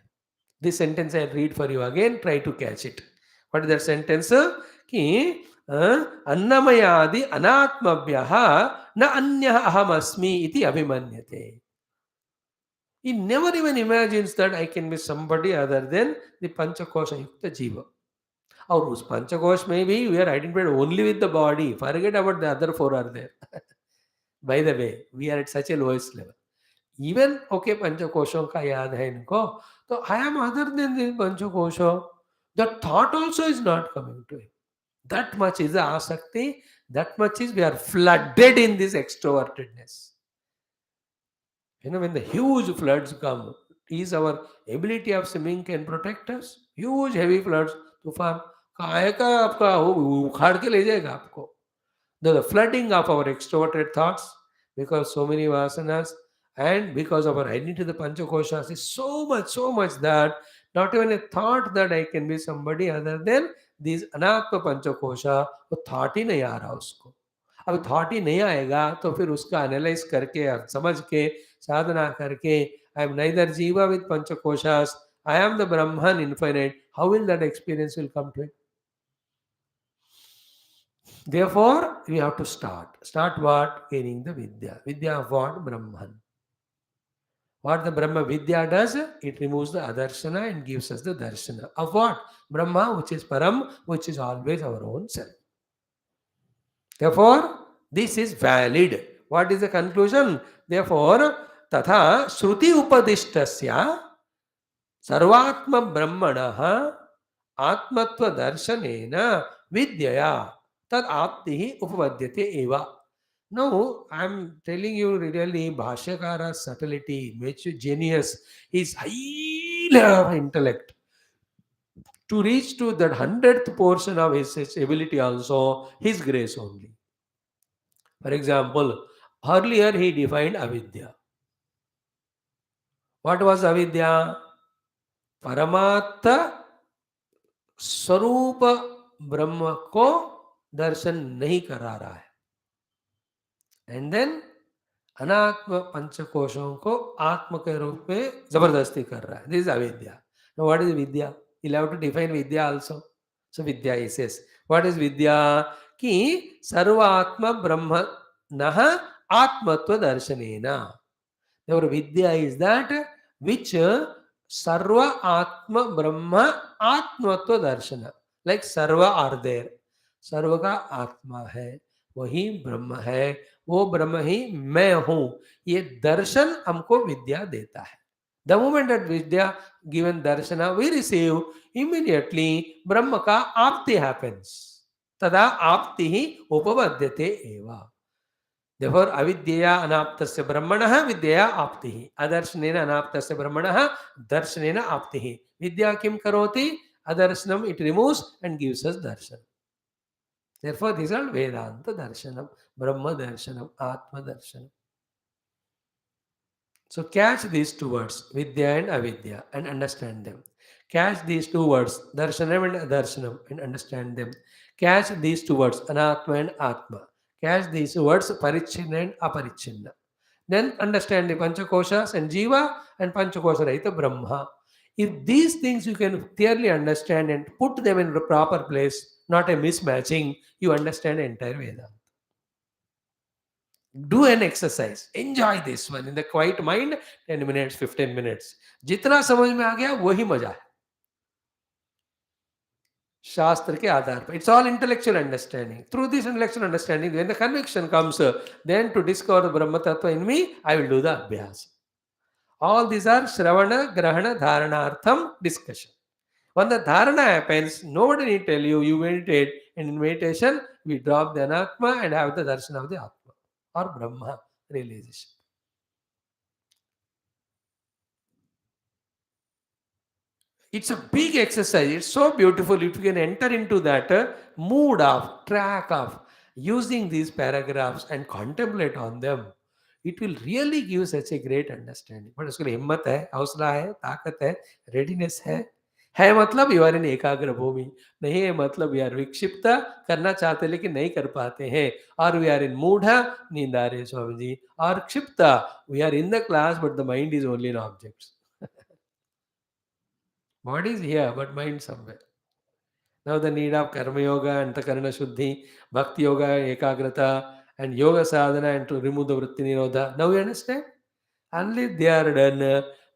This sentence I read for you again. Try to catch it. What is that sentence? कि अन्नमयादि अनात्मभ्यः न अन्यः अहमस्मि इति अभिमन्यते. He never even imagines that I can be somebody other than the Panchakosha Yukta Jiva. और उस पंचकोश में भी we are identified only with the body. Forget about the other four are there. By the way, we are at such a lowest level. Even okay, पंचकोशों का याद है इनको, तो I am other than this पंचकोशों. The thought also is not coming to him. That much is the asakti. That much is we are flooded in this extrovertedness. When the huge floods come, is our ability of swimming can protect us? Huge heavy floods, तूफान काहे का आपका उखाड़ के ले जाएगा आपको. The flooding of our extroverted thoughts because so many vasanas and because of our identity the panchakoshas is so much that not even a thought that I can be somebody other than these anatma panchakosha वो thought ही नहीं आ रहा उसको. अब thought ही नहीं आएगा तो फिर उसका एनालाइज करके समझ के साधना करके I am neither jiva with पंचकोशास I am the Brahman infinite how will that experience will come to it. Therefore, we have to start. Start what? Gaining the Vidya. Vidya of what? Brahman. What the Brahma Vidya does? It removes the adarshana and gives us the darshana. Of what? Brahma, which is Param, which is always our own self. Therefore, this is valid. What is the conclusion? Therefore, Tatha Shruti Upadishtasya Sarvatma Brahmanaha Atmatva Darshanena Vidyaya Tad Aptihi Upapadyate Eva. Now, I am telling you really Bhashyakara's subtlety, which genius, his high level of intellect. To reach to that 100th portion of his ability also, his grace only. For example, earlier he defined avidya. What was avidya? Paramatta स्वरूप ब्रह्म को दर्शन नहीं करा रहा है. And then अनात्म पंचकोशों को आत्म के रूप में जबरदस्ती कर रहा है. दिस इज अविद्या. Now what is vidya? You'll have to define vidya also. So vidya he says. What is vidya? कि सर्वात्म ब्रह्म नः आत्मत्व दर्शनेना. Therefore vidya is that which सर्व आत्म ब्रह्म आत्मत्व दर्शन. लाइक सर्व आर देयर. सर्व का आत्मा है, वही ब्रह्म है, वो ब्रह्म ही मैं हूं. ये दर्शन हमको विद्या देता है. The moment that vidya given darshana we receive, immediately brahma ka apti happens. Tada apti hi upapadyate eva. Therefore, avidyaya anaptasya brahmanah vidyaya aptihi. Adarshanena anaptasya brahmanah darshanena aptihi. Vidya kim karoti? Adarshanam it removes and gives us darshan. Therefore, these are Vedanta darshanam, Brahma darshanam, Atma darshanam. So catch these two words, vidya and avidya, and understand them. Catch these two words, darshanam and adarshanam, and understand them. Catch these two words, anatma and atma. Catch these words, parichinna and aparichinna. Then understand the panchakoshas and jiva and panchakosha rahita brahma. If these things you can clearly understand and put them in the proper place, not a mismatching, you understand the entire Vedanta. Do an exercise, enjoy this one in the quiet mind, 10 minutes, 15 minutes. जितना समझ में आ गया वही मजा है शास्त्र के आधार पर. It's all intellectual understanding. Through this intellectual understanding, when the conviction comes, then to discover the Brahma Tattva in me, I will do the abhyas. All these are Shravana, Grahana, Dharanartham discussion. When the Dharana happens, nobody need tell you, you meditate. And in meditation, we drop the Anatma and have the darshan of the Atma or Brahma realization. It's a big exercise. It's so beautiful. If you can enter into that mood of, track of using these paragraphs and contemplate on them, it will really give such a great understanding. But उसके लिए हिम्मत है, हौसला है, ताकत है, readiness है मतलब यू आर इन एकाग्र भूमि, नहीं है मतलब यार विक्षिप्त करना चाहते लेकिन नहीं कर पाते हैं, और वी आर इन मूढ़, नींद आ रही है स्वामी जी, और क्षिप्त, we are in the class but the mind is only in objects. Body is here, but mind somewhere. Now the need of karma yoga and the karana shuddhi, bhakti yoga, ekagrata, and yoga sadhana and to remove the vritti nirodha. Now you understand? Unless they are done,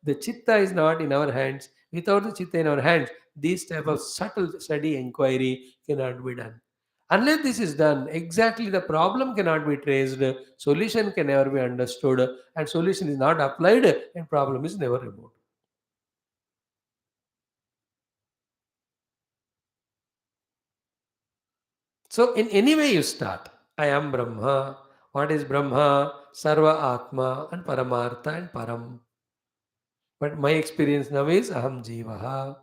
the chitta is not in our hands. Without the chitta in our hands, this type of subtle study inquiry cannot be done. Unless this is done, exactly the problem cannot be traced, solution can never be understood, and solution is not applied, and problem is never removed. So, in any way you start, I am Brahma. What is Brahma? Sarva Atma and Paramartha and Param. But my experience now is Aham Jivaha.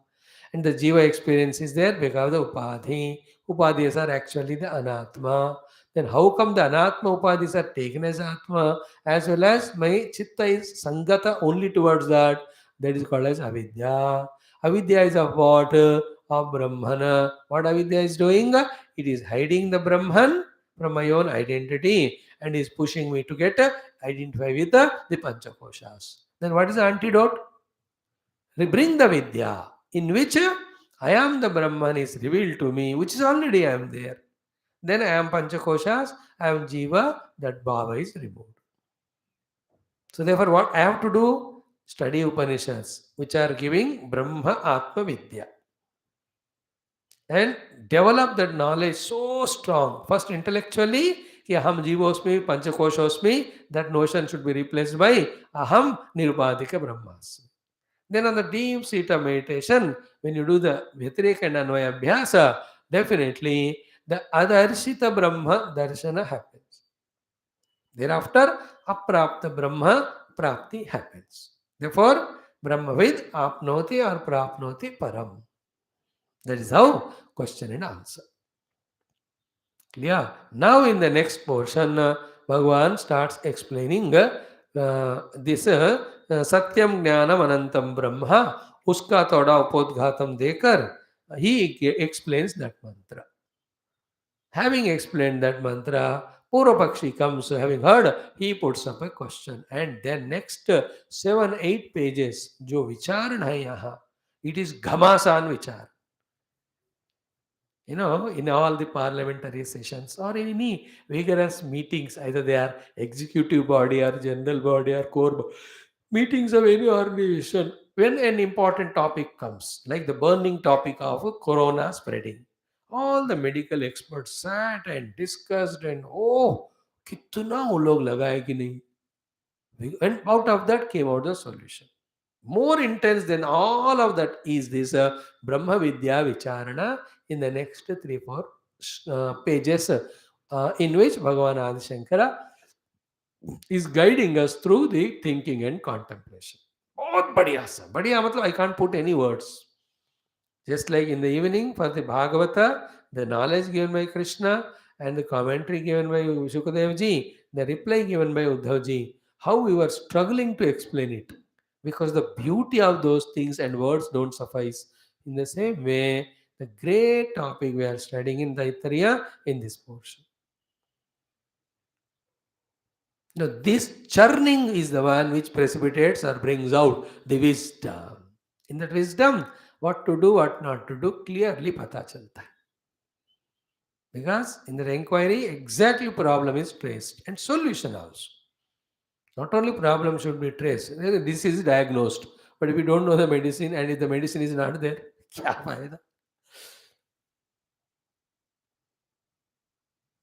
And the Jiva experience is there because of the Upadhi. Upadhis are actually the Anatma. Then how come the Anatma Upadhis are taken as Atma as well as my Chitta is Sangata only towards that? That is called as Avidya. Avidya is of what? Of Brahmana. What Avidya is doing? It is hiding the Brahman from my own identity and is pushing me to get identify with the Panchakoshas. Then what is the antidote? Bring the Vidya in which I am the Brahman is revealed to me, which is already I am there. Then I am Panchakoshas, I am Jiva, that Bhava is removed. So therefore what I have to do? Study Upanishads, which are giving Brahma Atma Vidya. And develop that knowledge so strong. First intellectually, कि हम जीवोस्मि panchakoshosmi, that notion should be replaced by aham nirupadika brahmasmi. Then on the deep seat of meditation, when you do the Vyatireka and Anvaya Abhyasa, definitely the Adarshita Brahma Darshana happens. Thereafter, Aprapta Brahma Prapti happens. Therefore, Brahmavid Apnoti or Prapnoti Param. That is how question and answer. Clear? Now in the next portion, Bhagavan starts explaining this Satyam Jnanam Anantam Brahma, uska thoda upodghatam dekar, he explains that mantra. Having explained that mantra, Purvapakshi comes, having heard, he puts up a question. And then next 7-8 pages, jo vicharan hai yaha, it is Ghamasan vichar. In all the parliamentary sessions or in any vigorous meetings, either they are executive body or general body or meetings of any organization, when an important topic comes, like the burning topic of corona spreading, all the medical experts sat and discussed and कितना वो लोग लगाए कि नहीं, and out of that came out the solution. More intense than all of that is this Brahma Vidya Vicharana in the next 3-4 pages, in which Bhagavan Adi Shankara is guiding us through the thinking and contemplation. बहुत बढ़िया सा, बढ़िया मतलब I can't put any words. Just like in the evening for the Bhagavata, the knowledge given by Krishna and the commentary given by Shukadev ji, the reply given by Uddhav ji, how we were struggling to explain it because the beauty of those things and words don't suffice. In the same way, the great topic we are studying in Taittiriya in this portion. Now, this churning is the one which precipitates or brings out the wisdom. In that wisdom, what to do, what not to do, clearly pata chalta hai. Because in the inquiry, exactly problem is traced and solution also. Not only problem should be traced, this is diagnosed. But if you don't know the medicine and if the medicine is not there, kya fayda?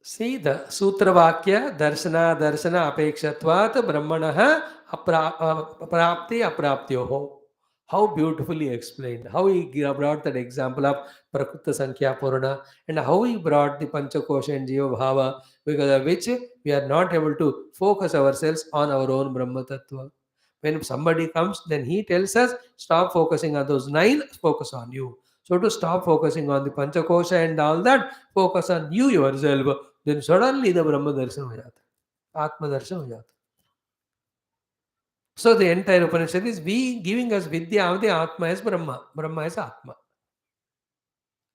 See the Sutra Vakya Darshana Darshana Apekshatvat Brahmanaha Prapti Apraptyoho. How beautifully explained. How he brought that example of Prakrita Sankhya Purana and how he brought the Panchakosha and Jiva Bhava, because of which we are not able to focus ourselves on our own Brahma Tattva. When somebody comes, then he tells us, stop focusing on those nine, focus on you. So to stop focusing on the Panchakosha and all that, focus on you yourself. Then suddenly the Brahma darshan ho jata hai, Atma darshan ho jata hai. So the entire Upanishad is we giving us Vidya of the Atma as Brahma. Brahma is Atma.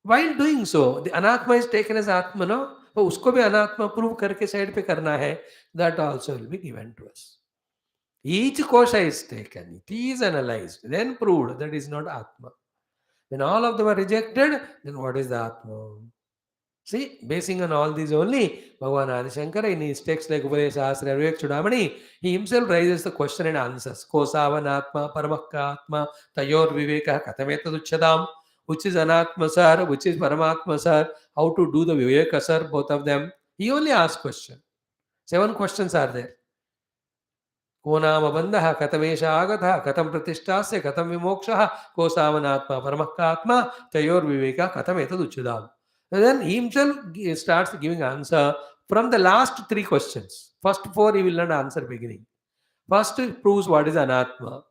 While doing so, the Anatma is taken as Atma, no? तो उसको भी अनात्मा prove करके side पे करना है. That also will be given to us. Each kosha is taken, it is analyzed, then proved that is not Atma. When all of them are rejected, then what is the Atma? See, basing on all these only, Bhagavan Adi Shankara in his texts like Upanishad, Vivek Chudamani, he himself raises the question and answers. Kosavan Atma, Paramakka Atma, Tayor Viveka, Katametaduchadam, which is Anatma sir, which is Paramatma sir, how to do the Viveka sir, both of them. He only asks question. 7 questions are there. को नाम बंधः कथमेष आगतः कथं प्रतिष्ठास्य कथं विमोक्षः को सावनात्मा परमः आत्मा तयोर्विवेकः कथम एतदुच्यताम्. And then he himself starts giving answer from the last 3 questions. First 4 he will not answer beginning. First he proves what is anatma.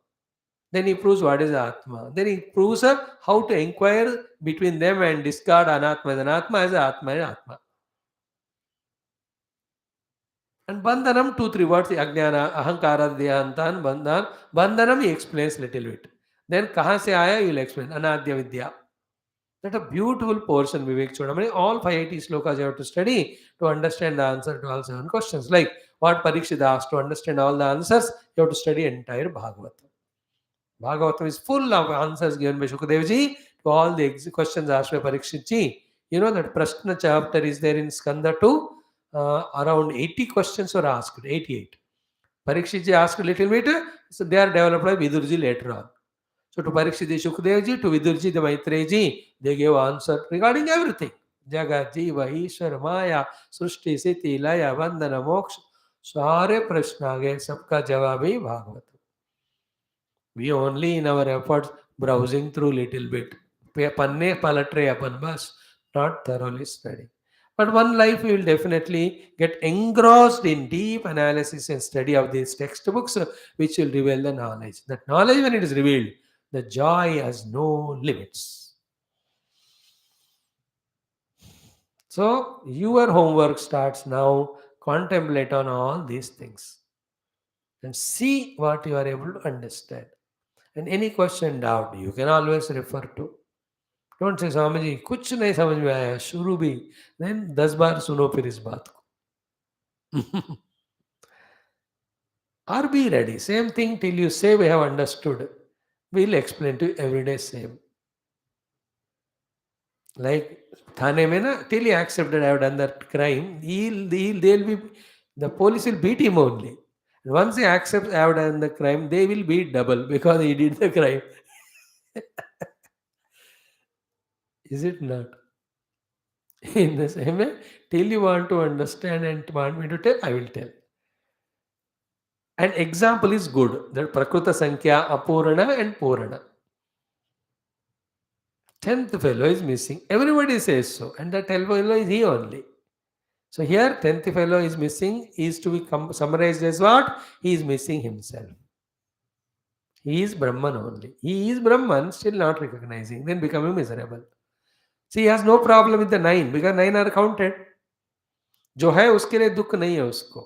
Then he proves what is atma. Then he proves how to inquire between them and discard anatma as anatma as atma and atma. And bandhanam, 2-3 words, ajnana, ahankara, dehantan, bandhan. Bandhanam he explains little bit. Then kahan se aaya, he will explain. Anadya vidya. That a beautiful portion, Vivek Chodamani. All 580 slokas you have to study to understand the answer to all 7 questions. Like what Parikshit asked, to understand all the answers, you have to study entire Bhagavatam. Bhagavatam is full of answers given by Shukadevji to all the questions asked by Parikshit ji. You know that Prashna chapter is there in Skanda 2. Around 80 questions were asked, 88. Parikshit ji asked a little bit, so they are developed by Vidurji later on. So to Parikshit ji, Shukdev ji, to Vidurji, the Maitreya ji, they gave answer regarding everything. Jagat, Jiva, Ishwar, Maya, Srushti, Siti, Laya, Vandana, Moksha. सारे प्रश्न आ गए, सबका जवाब ही Bhagavat. We only in our efforts browsing through little bit. Panne palatre apan bas, not thoroughly studying. But one life we will definitely get engrossed in deep analysis and study of these textbooks, which will reveal the knowledge. That knowledge, when it is revealed, the joy has no limits. So your homework starts now. Contemplate on all these things and see what you are able to understand. And any question, doubt, you can always refer to. Don't say Swami ji कुछ नहीं समझ में आया शुरू भी, then 10 बार सुनो फिर इस बात को. Or be ready. Same thing till you say we have understood. We'll explain to you every day same. Like Thane mein na, till he accepted I have done that crime, they'll be, the police will beat him only. And once he accepts I have done the crime, they will beat double because he did the crime. Is it not? In the same way, till you want to understand and want me to tell, I will tell. An example is good. That Prakruta Sankhya, Apurana and Purana. 10th fellow is missing. Everybody says so. And that 12th fellow is he only. So here 10th fellow is missing. He is to be summarized as what? He is missing himself. He is Brahman only. He is Brahman, still not recognizing, then becoming miserable. See, he has no problem with the 9 because 9 are counted. जो है उसके लिए दुख नहीं है उसको.